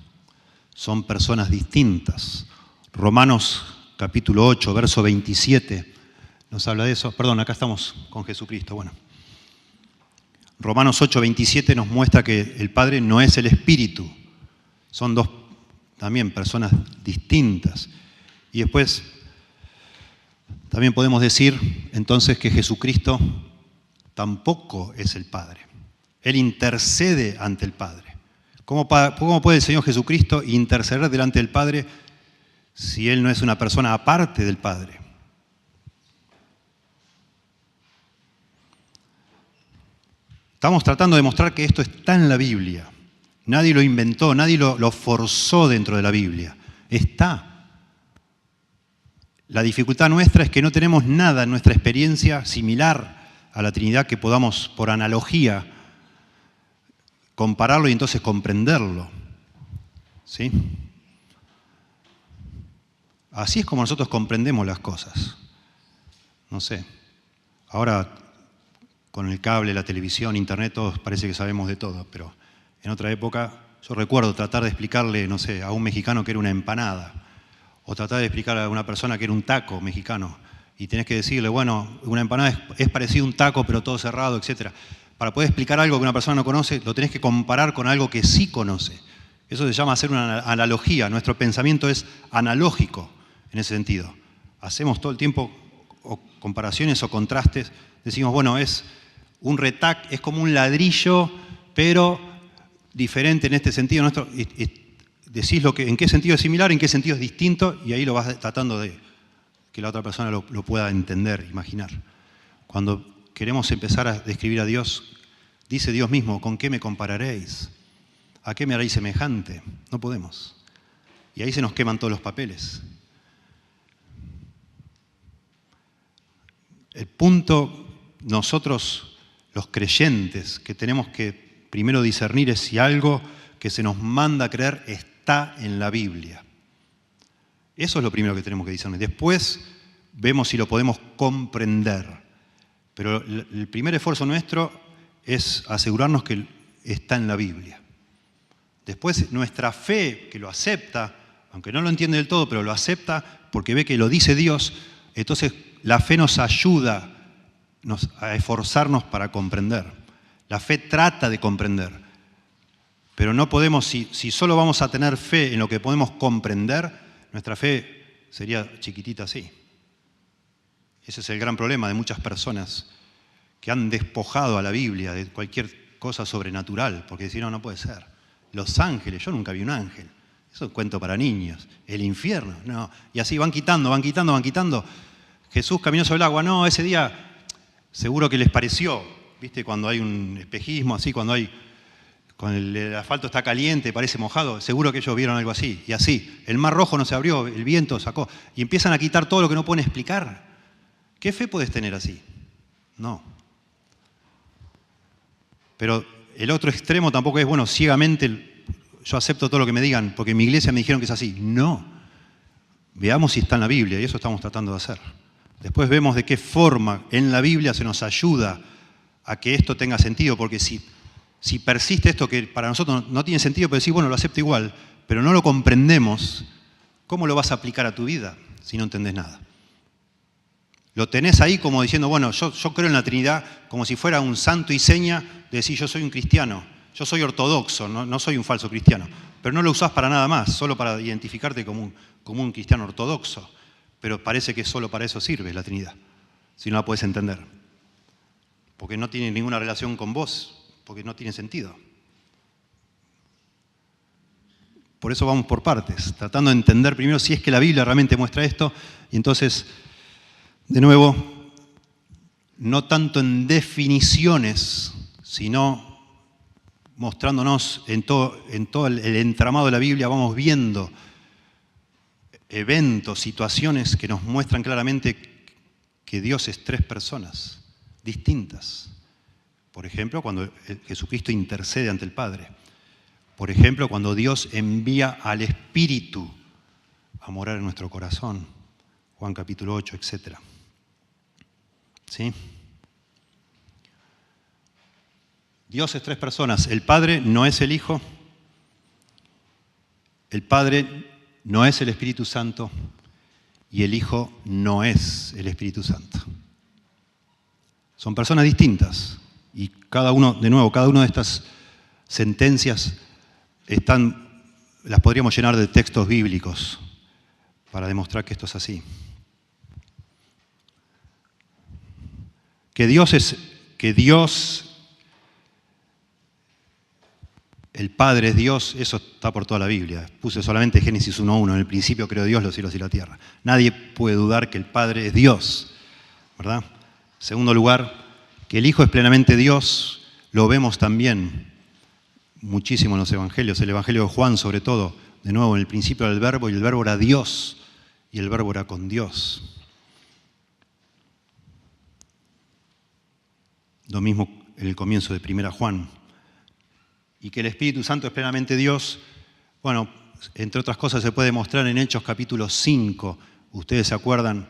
Son personas distintas. Romanos capítulo 8, verso 27, nos habla de eso. Perdón, acá estamos con Jesucristo. Bueno, Romanos 8, 27 nos muestra que el Padre no es el Espíritu. Son 2 también personas distintas. Y después también podemos decir entonces que Jesucristo tampoco es el Padre. Él intercede ante el Padre. ¿Cómo puede el Señor Jesucristo interceder delante del Padre si Él no es una persona aparte del Padre? Estamos tratando de mostrar que esto está en la Biblia. Nadie lo inventó, nadie lo forzó dentro de la Biblia. Está. La dificultad nuestra es que no tenemos nada en nuestra experiencia similar a la Trinidad que podamos, por analogía, compararlo y entonces comprenderlo. ¿Sí? Así es como nosotros comprendemos las cosas. No sé. Ahora, con el cable, la televisión, internet, todos parece que sabemos de todo, pero en otra época yo recuerdo tratar de explicarle, no sé, a un mexicano que era una empanada, o tratar de explicarle a una persona que era un taco mexicano, y tenés que decirle, bueno, una empanada es parecido a un taco, pero todo cerrado, etc. Para poder explicar algo que una persona no conoce, lo tenés que comparar con algo que sí conoce. Eso se llama hacer una analogía. Nuestro pensamiento es analógico en ese sentido. Hacemos todo el tiempo comparaciones o contrastes. Decimos, bueno, es un retac, es como un ladrillo, pero diferente en este sentido. Decís en qué sentido es similar, en qué sentido es distinto, y ahí lo vas tratando de que la otra persona lo pueda entender, imaginar. Cuando queremos empezar a describir a Dios, dice Dios mismo, ¿con qué me compararéis? ¿A qué me haréis semejante? No podemos. Y ahí se nos queman todos los papeles. El punto, nosotros, los creyentes, que tenemos que primero discernir es si algo que se nos manda a creer está en la Biblia. Eso es lo primero que tenemos que discernir. Después vemos si lo podemos comprender. Pero el primer esfuerzo nuestro es asegurarnos que está en la Biblia. Después nuestra fe, que lo acepta, aunque no lo entiende del todo, pero lo acepta porque ve que lo dice Dios, entonces la fe nos ayuda a esforzarnos para comprender. La fe trata de comprender, pero no podemos, si solo vamos a tener fe en lo que podemos comprender, nuestra fe sería chiquitita así. Ese es el gran problema de muchas personas que han despojado a la Biblia de cualquier cosa sobrenatural, porque decían, no puede ser. Los ángeles, yo nunca vi un ángel. Eso es un cuento para niños. El infierno, no. Y así van quitando. Jesús caminó sobre el agua. No, ese día seguro que les pareció, ¿viste? Cuando hay un espejismo, así, cuando el asfalto está caliente, parece mojado, seguro que ellos vieron algo así. Y así, el mar rojo no se abrió, el viento sacó. Y empiezan a quitar todo lo que no pueden explicar. ¿Qué fe puedes tener así? No. Pero el otro extremo tampoco es, bueno, ciegamente yo acepto todo lo que me digan, porque en mi iglesia me dijeron que es así. No. Veamos si está en la Biblia, y eso estamos tratando de hacer. Después vemos de qué forma en la Biblia se nos ayuda a que esto tenga sentido, porque si persiste esto que para nosotros no tiene sentido, pero decir, bueno, lo acepto igual, pero no lo comprendemos, ¿cómo lo vas a aplicar a tu vida si no entendés nada? Lo tenés ahí como diciendo, bueno, yo creo en la Trinidad como si fuera un santo y seña de decir yo soy un cristiano, yo soy ortodoxo, no soy un falso cristiano. Pero no lo usás para nada más, solo para identificarte como un cristiano ortodoxo. Pero parece que solo para eso sirve la Trinidad, si no la puedes entender. Porque no tiene ninguna relación con vos, porque no tiene sentido. Por eso vamos por partes, tratando de entender primero si es que la Biblia realmente muestra esto, y entonces, de nuevo, no tanto en definiciones, sino mostrándonos en todo el entramado de la Biblia, vamos viendo eventos, situaciones que nos muestran claramente que Dios es tres personas distintas. Por ejemplo, cuando Jesucristo intercede ante el Padre. Por ejemplo, cuando Dios envía al Espíritu a morar en nuestro corazón. Juan capítulo 8, etc. ¿Sí? Dios es tres personas. El Padre no es el Hijo. El Padre no es el Espíritu Santo. Y el Hijo no es el Espíritu Santo. Son personas distintas. Y cada una de estas sentencias las podríamos llenar de textos bíblicos para demostrar que esto es así. Que Dios, el Padre es Dios, eso está por toda la Biblia. Puse solamente Génesis 1:1, en el principio creó Dios los cielos y la tierra. Nadie puede dudar que el Padre es Dios, ¿verdad? En segundo lugar, que el Hijo es plenamente Dios, lo vemos también muchísimo en los evangelios, el evangelio de Juan sobre todo, de nuevo, en el principio era el Verbo y el Verbo era Dios y el Verbo era con Dios. Lo mismo en el comienzo de 1 Juan. Y que el Espíritu Santo es plenamente Dios, bueno, entre otras cosas se puede demostrar en Hechos capítulo 5. Ustedes se acuerdan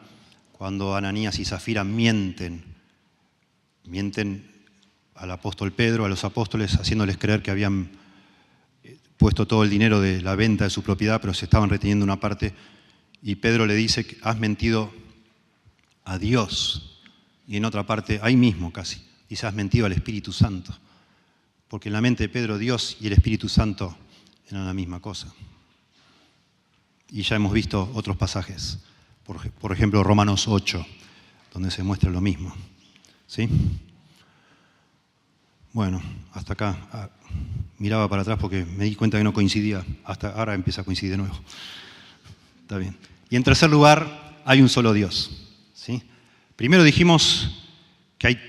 cuando Ananías y Zafira mienten al apóstol Pedro, a los apóstoles, haciéndoles creer que habían puesto todo el dinero de la venta de su propiedad, pero se estaban reteniendo una parte. Y Pedro le dice, has mentido a Dios. Y en otra parte, ahí mismo casi, dice, has mentido al Espíritu Santo. Porque en la mente de Pedro, Dios y el Espíritu Santo eran la misma cosa. Y ya hemos visto otros pasajes. Por ejemplo, Romanos 8, donde se muestra lo mismo. ¿Sí? Bueno, hasta acá. Miraba para atrás porque me di cuenta que no coincidía. Hasta ahora empieza a coincidir de nuevo. Está bien. Y en tercer lugar, hay un solo Dios. ¿Sí? Primero dijimos que hay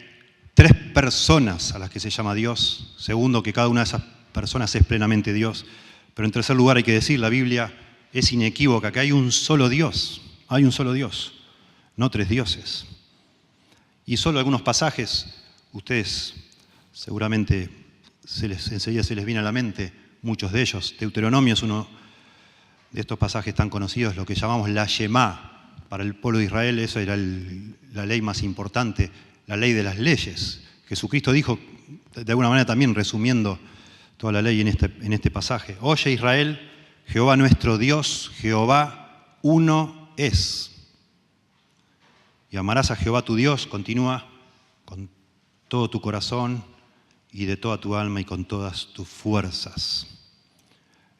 tres personas a las que se llama Dios. Segundo, que cada una de esas personas es plenamente Dios. Pero en tercer lugar hay que decir, la Biblia es inequívoca, que hay un solo Dios. Hay un solo Dios, no tres dioses. Y solo algunos pasajes, ustedes seguramente enseguida se les viene a la mente muchos de ellos. Deuteronomio es uno de estos pasajes tan conocidos, lo que llamamos la Shemá. Para el pueblo de Israel esa era la ley más importante, la ley de las leyes. Jesucristo dijo, de alguna manera también resumiendo toda la ley en este pasaje, oye Israel, Jehová nuestro Dios, Jehová uno es. Y amarás a Jehová tu Dios, continúa, con todo tu corazón y de toda tu alma y con todas tus fuerzas.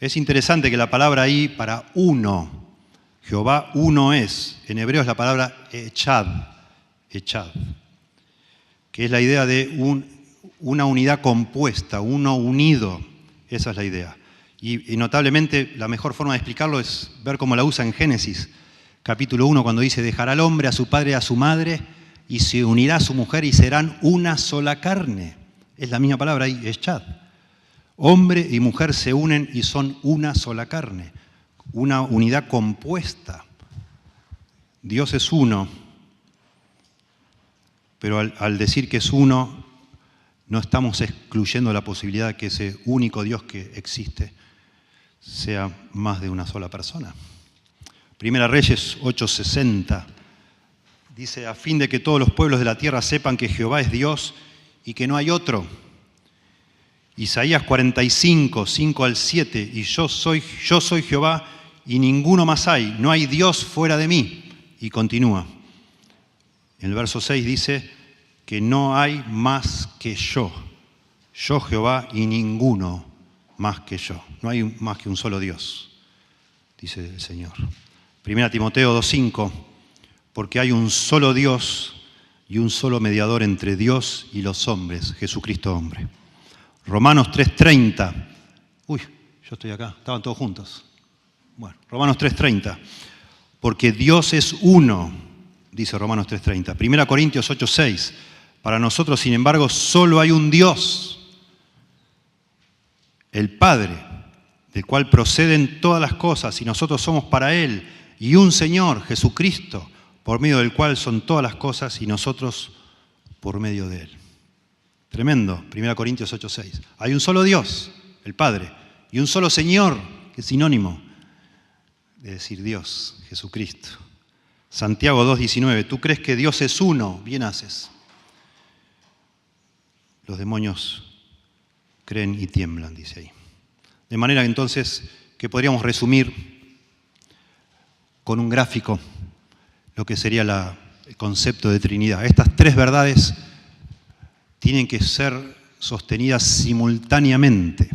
Es interesante que la palabra ahí para uno, Jehová uno es, en hebreo es la palabra echad, que es la idea de una unidad compuesta, uno unido, esa es la idea. Y notablemente la mejor forma de explicarlo es ver cómo la usa en Génesis, capítulo 1, cuando dice, dejará al hombre a su padre y a su madre, y se unirá a su mujer y serán una sola carne. Es la misma palabra ahí, echad. Hombre y mujer se unen y son una sola carne, una unidad compuesta. Dios es uno, pero al decir que es uno, no estamos excluyendo la posibilidad de que ese único Dios que existe sea más de una sola persona. Primera Reyes 8:60 dice, a fin de que todos los pueblos de la tierra sepan que Jehová es Dios y que no hay otro. Isaías 45, 5 al 7, y yo soy Jehová y ninguno más hay, no hay Dios fuera de mí. Y continúa. En el verso 6 dice que no hay más que yo Jehová y ninguno más que yo. No hay más que un solo Dios, dice el Señor. 1 Timoteo 2:5, porque hay un solo Dios y un solo mediador entre Dios y los hombres, Jesucristo hombre. Romanos 3:30. Uy, yo estoy acá, estaban todos juntos. Bueno, Romanos 3:30. Porque Dios es uno, dice Romanos 3:30. 1 Corintios 8:6. Para nosotros, sin embargo, solo hay un Dios, el Padre, del cual proceden todas las cosas, y nosotros somos para Él, y un Señor, Jesucristo, por medio del cual son todas las cosas, y nosotros por medio de Él. Tremendo, 1 Corintios 8:6. Hay un solo Dios, el Padre, y un solo Señor, que es sinónimo de decir Dios, Jesucristo. Santiago 2:19. Tú crees que Dios es uno, bien haces. Los demonios creen y tiemblan, dice ahí. De manera que entonces, que podríamos resumir con un gráfico lo que sería el concepto de Trinidad. Estas tres verdades tienen que ser sostenidas simultáneamente.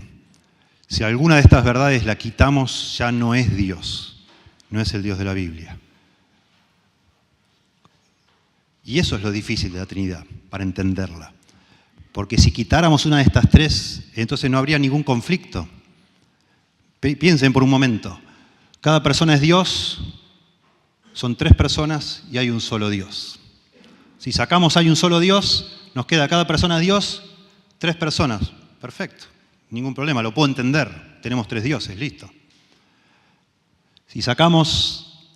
Si alguna de estas verdades la quitamos, ya no es Dios, no es el Dios de la Biblia. Y eso es lo difícil de la Trinidad, para entenderla. Porque si quitáramos una de estas tres, entonces no habría ningún conflicto. Piensen por un momento. Cada persona es Dios, son tres personas y hay un solo Dios. Si sacamos hay un solo Dios, nos queda cada persona es Dios, tres personas. Perfecto, ningún problema, lo puedo entender. Tenemos tres dioses, listo. Si sacamos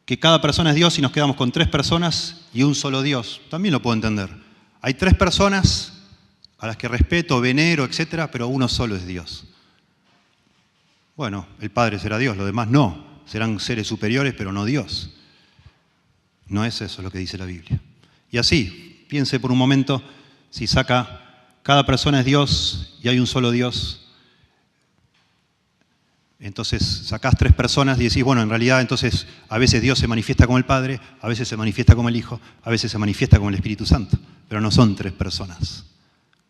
que cada persona es Dios y nos quedamos con tres personas y un solo Dios, también lo puedo entender. Hay tres personas a las que respeto, venero, etcétera, pero uno solo es Dios. Bueno, el Padre será Dios, los demás no. Serán seres superiores, pero no Dios. No es eso lo que dice la Biblia. Y así, piense por un momento, si saca cada persona es Dios y hay un solo Dios, entonces sacás tres personas y decís, bueno, en realidad entonces a veces Dios se manifiesta como el Padre, a veces se manifiesta como el Hijo, a veces se manifiesta como el Espíritu Santo, pero no son tres personas.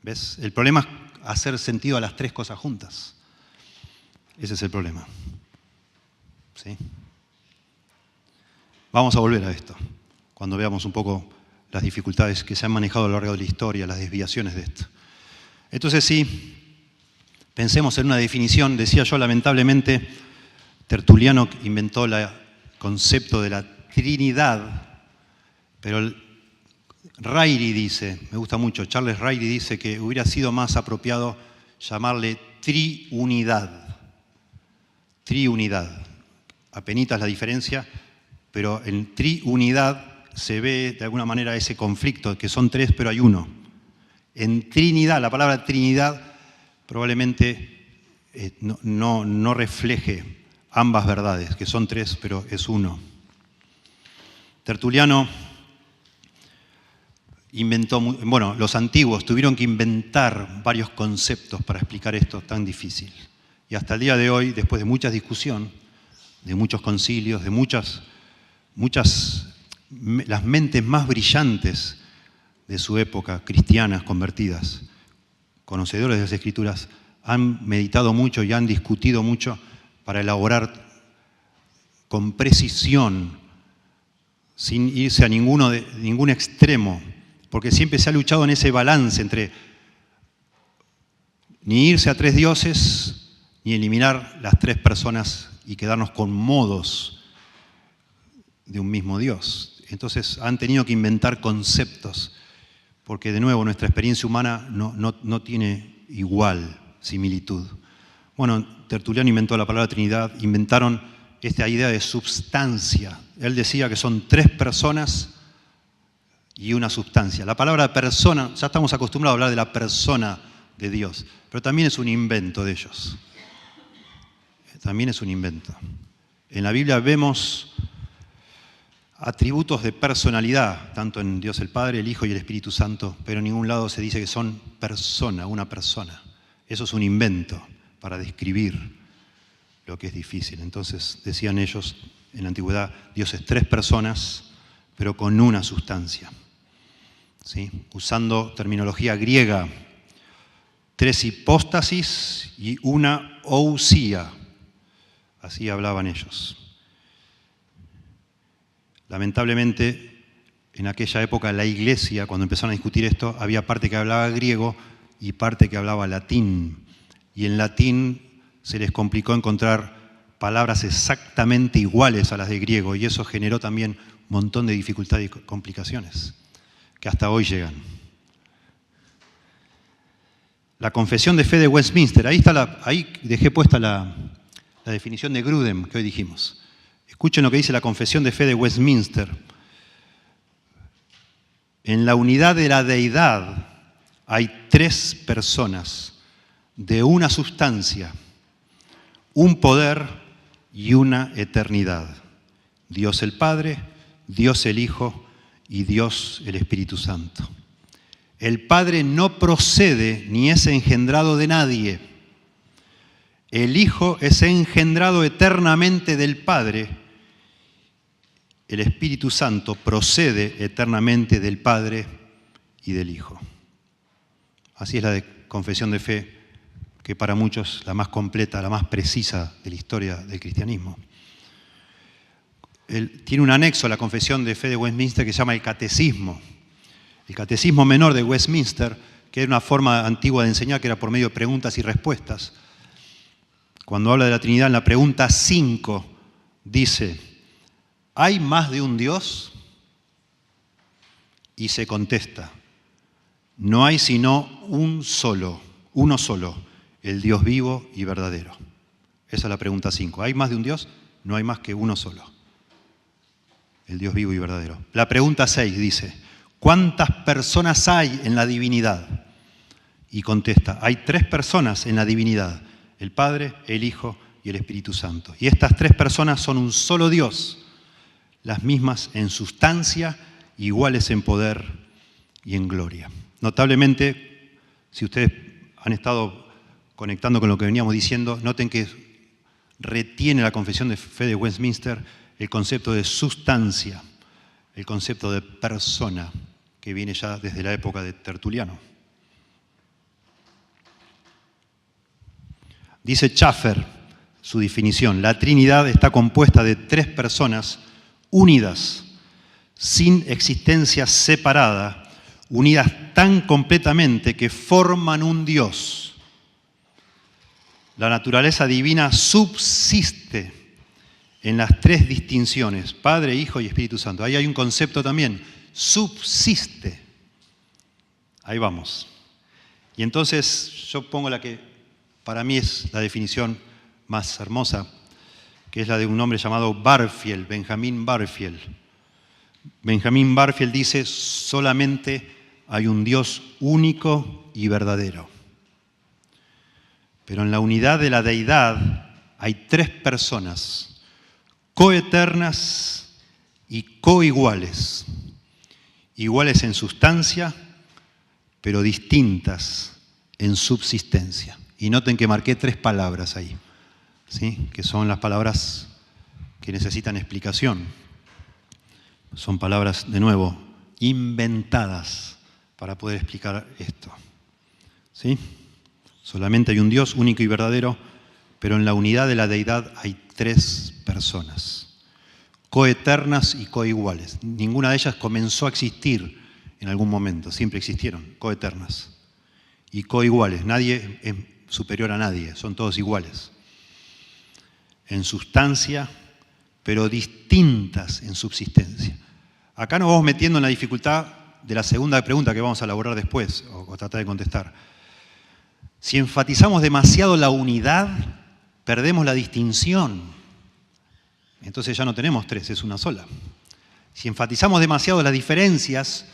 ¿Ves? El problema es hacer sentido a las tres cosas juntas. Ese es el problema. ¿Sí? Vamos a volver a esto, cuando veamos un poco las dificultades que se han manejado a lo largo de la historia, las desviaciones de esto. Entonces sí, pensemos en una definición. Decía yo, lamentablemente, Tertuliano inventó el concepto de la Trinidad, pero Ryrie dice, me gusta mucho, Charles Ryrie dice que hubiera sido más apropiado llamarle triunidad. Triunidad. Apenitas la diferencia, pero en triunidad se ve de alguna manera ese conflicto, que son tres pero hay uno. En Trinidad, la palabra Trinidad probablemente no refleje ambas verdades, que son tres pero es uno. Tertuliano inventó, bueno, los antiguos tuvieron que inventar varios conceptos para explicar esto tan difícil. Y hasta el día de hoy, después de mucha discusión, de muchos concilios, de las mentes más brillantes de su época, cristianas, convertidas, conocedores de las Escrituras, han meditado mucho y han discutido mucho para elaborar con precisión, sin irse a ningún extremo, porque siempre se ha luchado en ese balance entre ni irse a tres dioses, ni eliminar las tres personas y quedarnos con modos de un mismo Dios. Entonces han tenido que inventar conceptos, porque de nuevo nuestra experiencia humana no tiene igual similitud. Bueno, Tertuliano inventó la palabra Trinidad, inventaron esta idea de substancia. Él decía que son tres personas y una substancia. La palabra persona, ya estamos acostumbrados a hablar de la persona de Dios, pero también es un invento de ellos. También es un invento. En la Biblia vemos atributos de personalidad, tanto en Dios el Padre, el Hijo y el Espíritu Santo, pero en ningún lado se dice que son una persona. Eso es un invento para describir lo que es difícil. Entonces, decían ellos, en la antigüedad, Dios es 3 personas, pero con una sustancia. ¿Sí? Usando terminología griega, 3 hipóstasis y una ousia. Así hablaban ellos. Lamentablemente, en aquella época la iglesia, cuando empezaron a discutir esto, había parte que hablaba griego y parte que hablaba latín. Y en latín se les complicó encontrar palabras exactamente iguales a las de griego, y eso generó también un montón de dificultades y complicaciones, que hasta hoy llegan. La confesión de fe de Westminster, ahí dejé puesta la definición de Grudem que hoy dijimos. Escuchen lo que dice la confesión de fe de Westminster. En la unidad de la deidad hay 3 personas de una sustancia, un poder y una eternidad. Dios el Padre, Dios el Hijo y Dios el Espíritu Santo. El Padre no procede ni es engendrado de nadie. El Hijo es engendrado eternamente del Padre. El Espíritu Santo procede eternamente del Padre y del Hijo. Así es la confesión de fe, que para muchos la más completa, la más precisa de la historia del cristianismo. Tiene un anexo a la confesión de fe de Westminster que se llama el Catecismo. El Catecismo Menor de Westminster, que era una forma antigua de enseñar, que era por medio de preguntas y respuestas. Cuando habla de la Trinidad, en la pregunta 5, dice: ¿hay más de un Dios? Y se contesta: no hay sino uno solo, el Dios vivo y verdadero. Esa es la pregunta 5. ¿Hay más de un Dios? No hay más que uno solo, el Dios vivo y verdadero. La pregunta 6 dice: ¿cuántas personas hay en la divinidad? Y contesta: hay 3 personas en la divinidad, el Padre, el Hijo y el Espíritu Santo. Y estas 3 personas son un solo Dios, las mismas en sustancia, iguales en poder y en gloria. Notablemente, si ustedes han estado conectando con lo que veníamos diciendo, noten que retiene la confesión de fe de Westminster el concepto de sustancia, el concepto de persona, que viene ya desde la época de Tertuliano. Dice Schaffer, su definición: la Trinidad está compuesta de 3 personas unidas, sin existencia separada, unidas tan completamente que forman un Dios. La naturaleza divina subsiste en las 3 distinciones, Padre, Hijo y Espíritu Santo. Ahí hay un concepto también, subsiste. Ahí vamos. Y entonces yo pongo la que para mí es la definición más hermosa, que es la de un hombre llamado Barfield, Benjamin Barfield. Benjamin Barfield dice: solamente hay un Dios único y verdadero. Pero en la unidad de la deidad hay 3 personas, coeternas y coiguales. Iguales en sustancia, pero distintas en subsistencia. Y noten que marqué 3 palabras ahí, ¿sí? Que son las palabras que necesitan explicación. Son palabras, de nuevo, inventadas para poder explicar esto. ¿Sí? Solamente hay un Dios único y verdadero, pero en la unidad de la deidad hay 3 personas, coeternas y coiguales. Ninguna de ellas comenzó a existir en algún momento, siempre existieron, coeternas y coiguales. Nadie es superior a nadie, son todos iguales. En sustancia, pero distintas en subsistencia. Acá nos vamos metiendo en la dificultad de la segunda pregunta que vamos a elaborar después, o tratar de contestar. Si enfatizamos demasiado la unidad, perdemos la distinción. Entonces ya no tenemos 3, es una sola. Si enfatizamos demasiado las diferencias,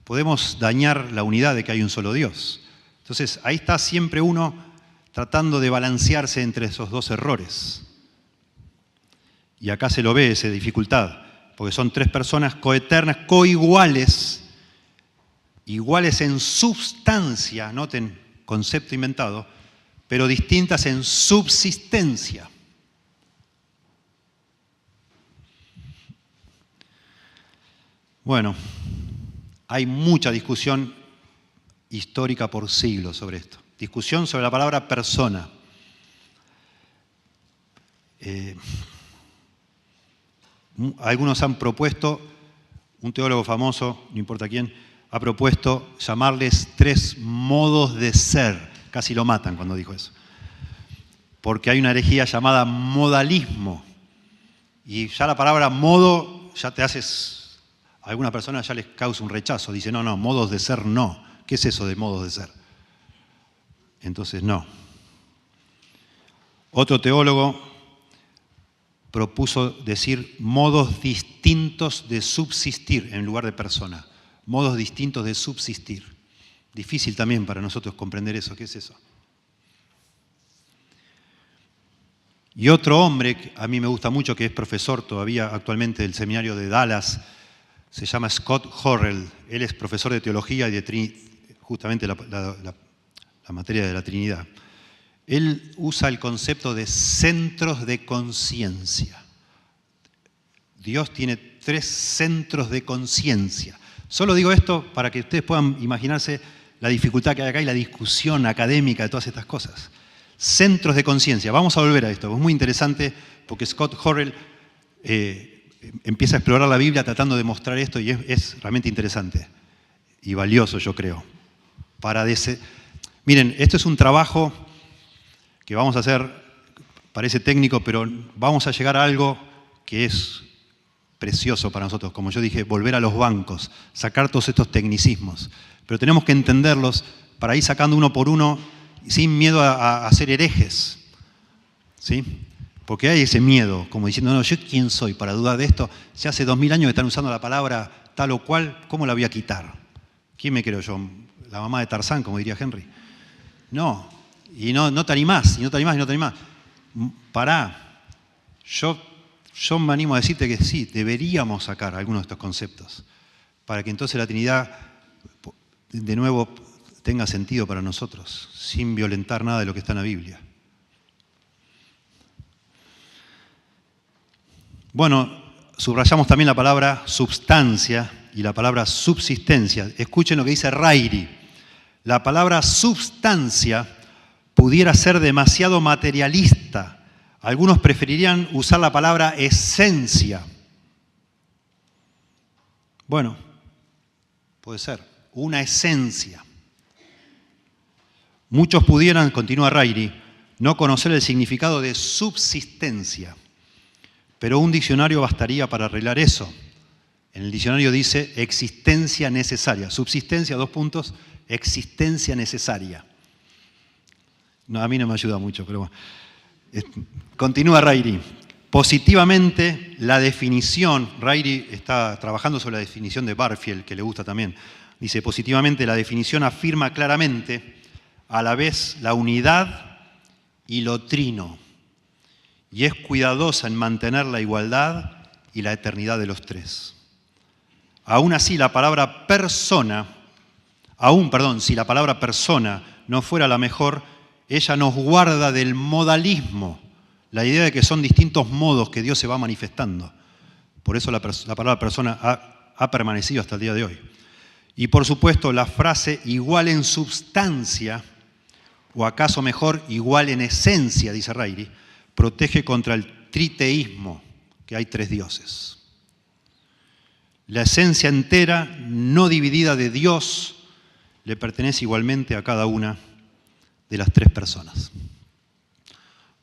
podemos dañar la unidad de que hay un solo Dios. Entonces ahí está siempre uno tratando de balancearse entre esos 2 errores. Y acá se lo ve esa dificultad. porque son tres personas coeternas, coiguales, iguales en substancia, noten, concepto inventado, pero distintas en subsistencia. Bueno, hay mucha discusión histórica por siglos sobre esto. Discusión sobre la palabra persona. Algunos han propuesto, un teólogo famoso, no importa quién, ha propuesto llamarles tres modos de ser. Casi lo matan cuando dijo eso. Porque hay una herejía llamada modalismo. Y ya la palabra modo ya te haces... A algunas personas ya les causa un rechazo. Dice, no, modos de ser no. ¿Qué es eso de modos de ser? Entonces, no. Otro teólogo propuso decir modos distintos de subsistir en lugar de persona. Modos distintos de subsistir. Difícil también para nosotros comprender eso. ¿Qué es eso? Y otro hombre, que a mí me gusta mucho, que es profesor todavía actualmente del seminario de Dallas, se llama Scott Horrell. Él es profesor de teología y de justamente la materia de la Trinidad. Él usa el concepto de centros de conciencia. Dios tiene 3 centros de conciencia. Solo digo esto para que ustedes puedan imaginarse la dificultad que hay acá y la discusión académica de todas estas cosas. Centros de conciencia. Vamos a volver a esto. Es muy interesante porque Scott Horrell empieza a explorar la Biblia tratando de mostrar esto y es realmente interesante y valioso, yo creo. Miren, esto es un trabajo que vamos a hacer, parece técnico, pero vamos a llegar a algo que es precioso para nosotros. Como yo dije, volver a los bancos, sacar todos estos tecnicismos. Pero tenemos que entenderlos para ir sacando uno por uno sin miedo a ser herejes. ¿Sí? Porque hay ese miedo, como diciendo, no, ¿yo quién soy para dudar de esto? Si hace 2000 años que están usando la palabra tal o cual, ¿cómo la voy a quitar? ¿Quién me creo yo? ¿La mamá de Tarzán, como diría Henry? No, y no te animás, y no te animás, y no te animás. Pará, yo me animo a decirte que sí, deberíamos sacar algunos de estos conceptos, para que entonces la Trinidad, de nuevo, tenga sentido para nosotros, sin violentar nada de lo que está en la Biblia. Bueno, subrayamos también la palabra substancia y la palabra subsistencia. Escuchen lo que dice Rairi. La palabra substancia pudiera ser demasiado materialista. Algunos preferirían usar la palabra esencia. Bueno, puede ser, una esencia. Muchos pudieran, continúa Rairi, no conocer el significado de subsistencia. Pero un diccionario bastaría para arreglar eso. En el diccionario dice existencia necesaria. Subsistencia, 2 puntos, existencia necesaria. No, a mí no me ayuda mucho, pero bueno. Continúa Rairi. Positivamente, la definición, Rairi está trabajando sobre la definición de Barfield, que le gusta también. Dice, positivamente, la definición afirma claramente a la vez la unidad y lo trino. Y es cuidadosa en mantener la igualdad y la eternidad de los 3. Aún así, la palabra persona, si la palabra persona no fuera la mejor, ella nos guarda del modalismo, la idea de que son distintos modos que Dios se va manifestando. Por eso la palabra persona ha permanecido hasta el día de hoy. Y por supuesto, la frase igual en substancia, o acaso mejor, igual en esencia, dice Rairi, protege contra el triteísmo, que hay 3 dioses. La esencia entera, no dividida de Dios, le pertenece igualmente a cada una de las 3 personas.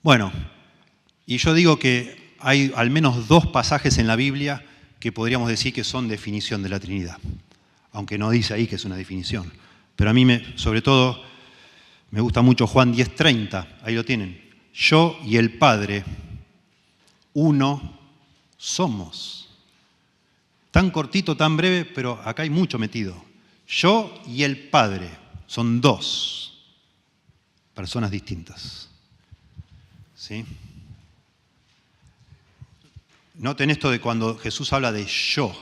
Bueno, y yo digo que hay al menos 2 pasajes en la Biblia que podríamos decir que son definición de la Trinidad, aunque no dice ahí que es una definición. Pero a mí, sobre todo, me gusta mucho Juan 10:30, ahí lo tienen. Yo y el Padre, uno somos. Tan cortito, tan breve, pero acá hay mucho metido. Yo y el Padre son 2 personas distintas. ¿Sí? Noten esto de cuando Jesús habla de yo.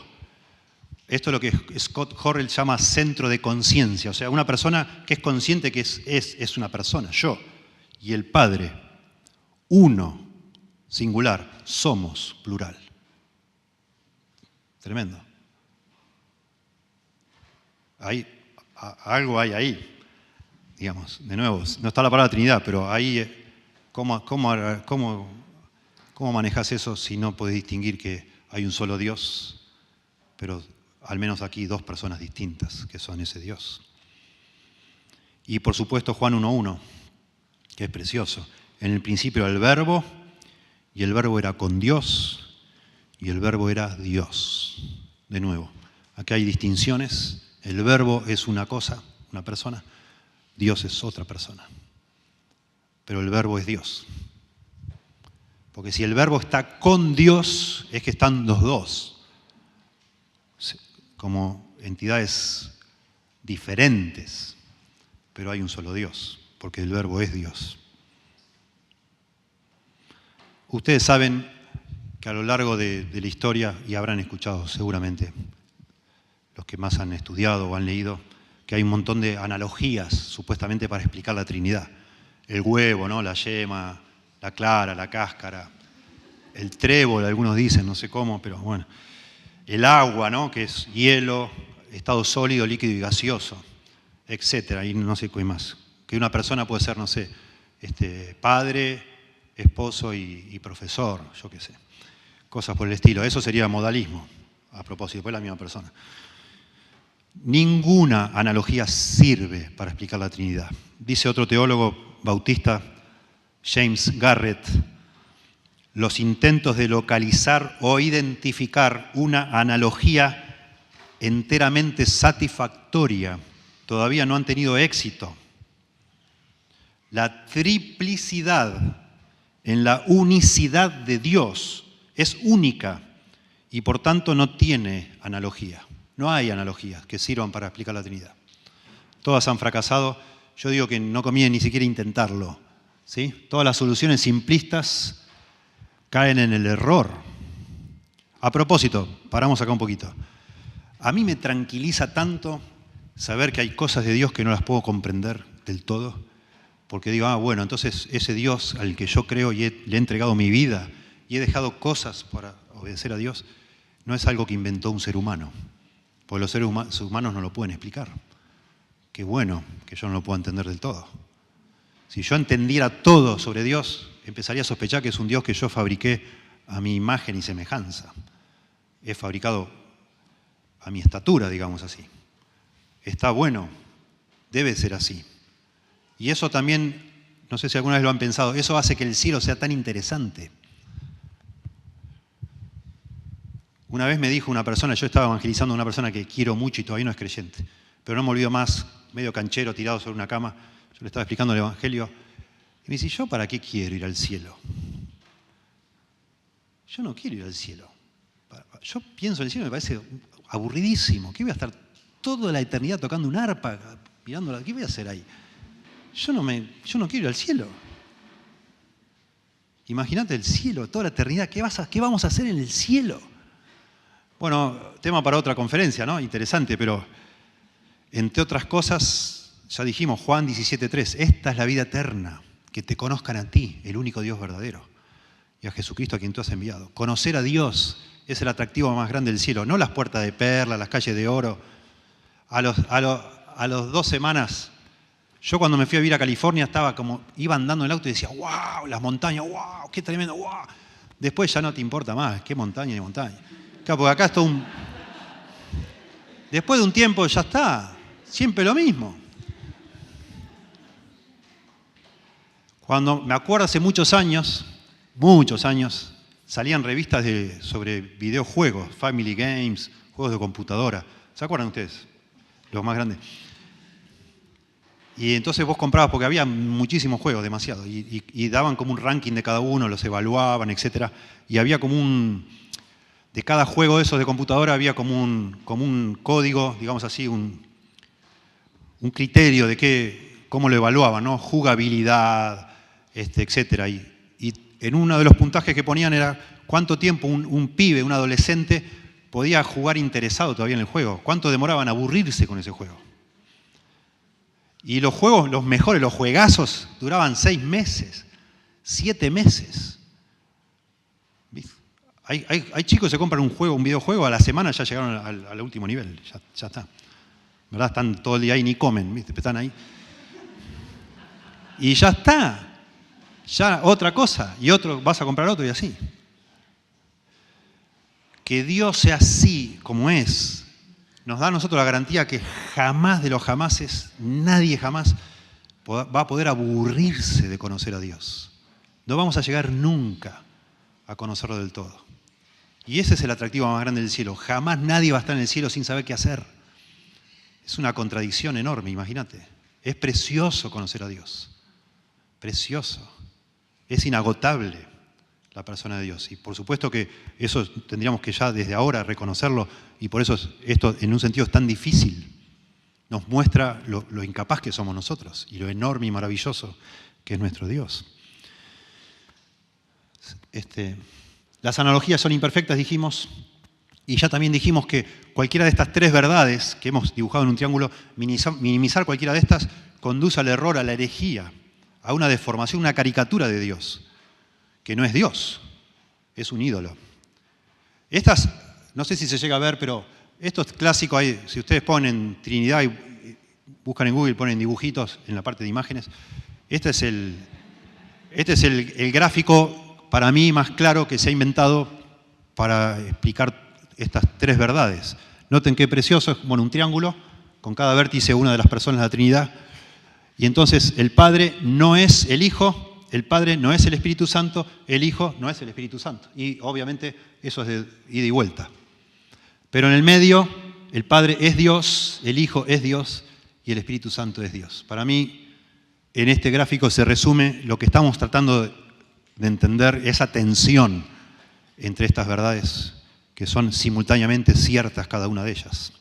Esto es lo que Scott Horrell llama centro de conciencia. O sea, una persona que es consciente que es una persona, yo. Y el Padre, uno, singular, somos, plural. Tremendo. Algo hay ahí, digamos. De nuevo, no está la palabra Trinidad, pero ahí, ¿cómo manejas eso si no podés distinguir que hay un solo Dios, pero al menos aquí dos personas distintas que son ese Dios? Y por supuesto Juan 1:1, que es precioso. En el principio era el Verbo, y el Verbo era con Dios, y el Verbo era Dios. De nuevo, aquí hay distinciones. El Verbo es una cosa, una persona. Dios es otra persona. Pero el Verbo es Dios. Porque si el Verbo está con Dios, es que están los dos, como entidades diferentes, pero hay un solo Dios, porque el Verbo es Dios. Ustedes saben que a lo largo de la historia, y habrán escuchado seguramente, los que más han estudiado o han leído, que hay un montón de analogías supuestamente para explicar la Trinidad. El huevo, ¿no? La yema, la clara, la cáscara, el trébol, algunos dicen, no sé cómo, pero bueno. El agua, ¿no? Que es hielo, estado sólido, líquido y gaseoso, etcétera, y no sé qué más. Que una persona puede ser, no sé, padre, esposo y profesor, yo qué sé. Cosas por el estilo. Eso sería modalismo, a propósito, pues la misma persona. Ninguna analogía sirve para explicar la Trinidad. Dice otro teólogo bautista, James Garrett, los intentos de localizar o identificar una analogía enteramente satisfactoria todavía no han tenido éxito. La triplicidad en la unicidad de Dios es única y por tanto no tiene analogía. No hay analogías que sirvan para explicar la Trinidad. Todas han fracasado. Yo digo que no conviene ni siquiera intentarlo, ¿sí? Todas las soluciones simplistas caen en el error. A propósito, paramos acá un poquito. A mí me tranquiliza tanto saber que hay cosas de Dios que no las puedo comprender del todo, porque digo, bueno, entonces ese Dios al que yo creo y le he entregado mi vida y he dejado cosas para obedecer a Dios, no es algo que inventó un ser humano. Porque los seres humanos no lo pueden explicar. Qué bueno que yo no lo puedo entender del todo. Si yo entendiera todo sobre Dios, empezaría a sospechar que es un Dios que yo fabriqué a mi imagen y semejanza. He fabricado a mi estatura, digamos así. Está bueno, debe ser así. Y eso también, no sé si alguna vez lo han pensado, eso hace que el cielo sea tan interesante. Una vez me dijo una persona, yo estaba evangelizando a una persona que quiero mucho y todavía no es creyente, pero no me olvido más, medio canchero, tirado sobre una cama, yo le estaba explicando el Evangelio, y me dice, ¿yo para qué quiero ir al cielo? Yo no quiero ir al cielo. Yo pienso en el cielo, me parece aburridísimo. ¿Qué voy a estar toda la eternidad tocando un arpa, mirándola? ¿Qué voy a hacer ahí? Yo no quiero ir al cielo. Imagínate el cielo, toda la eternidad, ¿qué vamos a hacer en el cielo? Bueno, tema para otra conferencia, ¿no? Interesante, pero entre otras cosas, ya dijimos, Juan 17:3, esta es la vida eterna, que te conozcan a ti, el único Dios verdadero, y a Jesucristo a quien tú has enviado. Conocer a Dios es el atractivo más grande del cielo, no las puertas de perla, las calles de oro. A los 2 semanas, yo cuando me fui a vivir a California iba andando en el auto y decía, wow, las montañas, wow, qué tremendo, wow. Después ya no te importa más, qué montaña ni montaña. Claro, porque acá está después de un tiempo ya está, siempre lo mismo. Cuando me acuerdo hace muchos años, salían revistas sobre videojuegos, Family Games, juegos de computadora. ¿Se acuerdan ustedes? Los más grandes. Y entonces vos comprabas, porque había muchísimos juegos, demasiado, y daban como un ranking de cada uno, los evaluaban, etc. Y había como de cada juego de esos de computadora había como un código, digamos así, un criterio de cómo lo evaluaban, ¿no? Jugabilidad, etc. Y en uno de los puntajes que ponían era cuánto tiempo un pibe, un adolescente, podía jugar interesado todavía en el juego. Cuánto demoraban a aburrirse con ese juego. Y los juegos, los mejores, los juegazos, duraban 6 meses, 7 meses. Hay chicos que se compran un videojuego, a la semana ya llegaron al último nivel, ya está. ¿Verdad? Están todo el día ahí, ni comen, ¿viste? Están ahí. Y ya está. Ya otra cosa, y otro, vas a comprar otro y así. Que Dios sea así como es, nos da a nosotros la garantía que jamás de los jamases, nadie jamás va a poder aburrirse de conocer a Dios. No vamos a llegar nunca a conocerlo del todo. Y ese es el atractivo más grande del cielo. Jamás nadie va a estar en el cielo sin saber qué hacer. Es una contradicción enorme, imagínate. Es precioso conocer a Dios. Precioso. Es inagotable la persona de Dios. Y por supuesto que eso tendríamos que ya desde ahora reconocerlo, y por eso esto en un sentido es tan difícil. Nos muestra lo incapaz que somos nosotros y lo enorme y maravilloso que es nuestro Dios. Las analogías son imperfectas, dijimos, y ya también dijimos que cualquiera de estas 3 verdades que hemos dibujado en un triángulo, minimizar cualquiera de estas conduce al error, a la herejía, a una deformación, una caricatura de Dios, que no es Dios, es un ídolo. Estas, no sé si se llega a ver, pero esto es clásico, si ustedes ponen Trinidad y buscan en Google, ponen dibujitos en la parte de imágenes, este es el gráfico para mí más claro que se ha inventado para explicar estas 3 verdades. Noten qué precioso, es un triángulo, con cada vértice una de las personas de la Trinidad. Y entonces el Padre no es el Hijo, el Padre no es el Espíritu Santo, el Hijo no es el Espíritu Santo. Y obviamente eso es de ida y vuelta. Pero en el medio, el Padre es Dios, el Hijo es Dios y el Espíritu Santo es Dios. Para mí, en este gráfico se resume lo que estamos tratando de entender, esa tensión entre estas verdades que son simultáneamente ciertas cada una de ellas.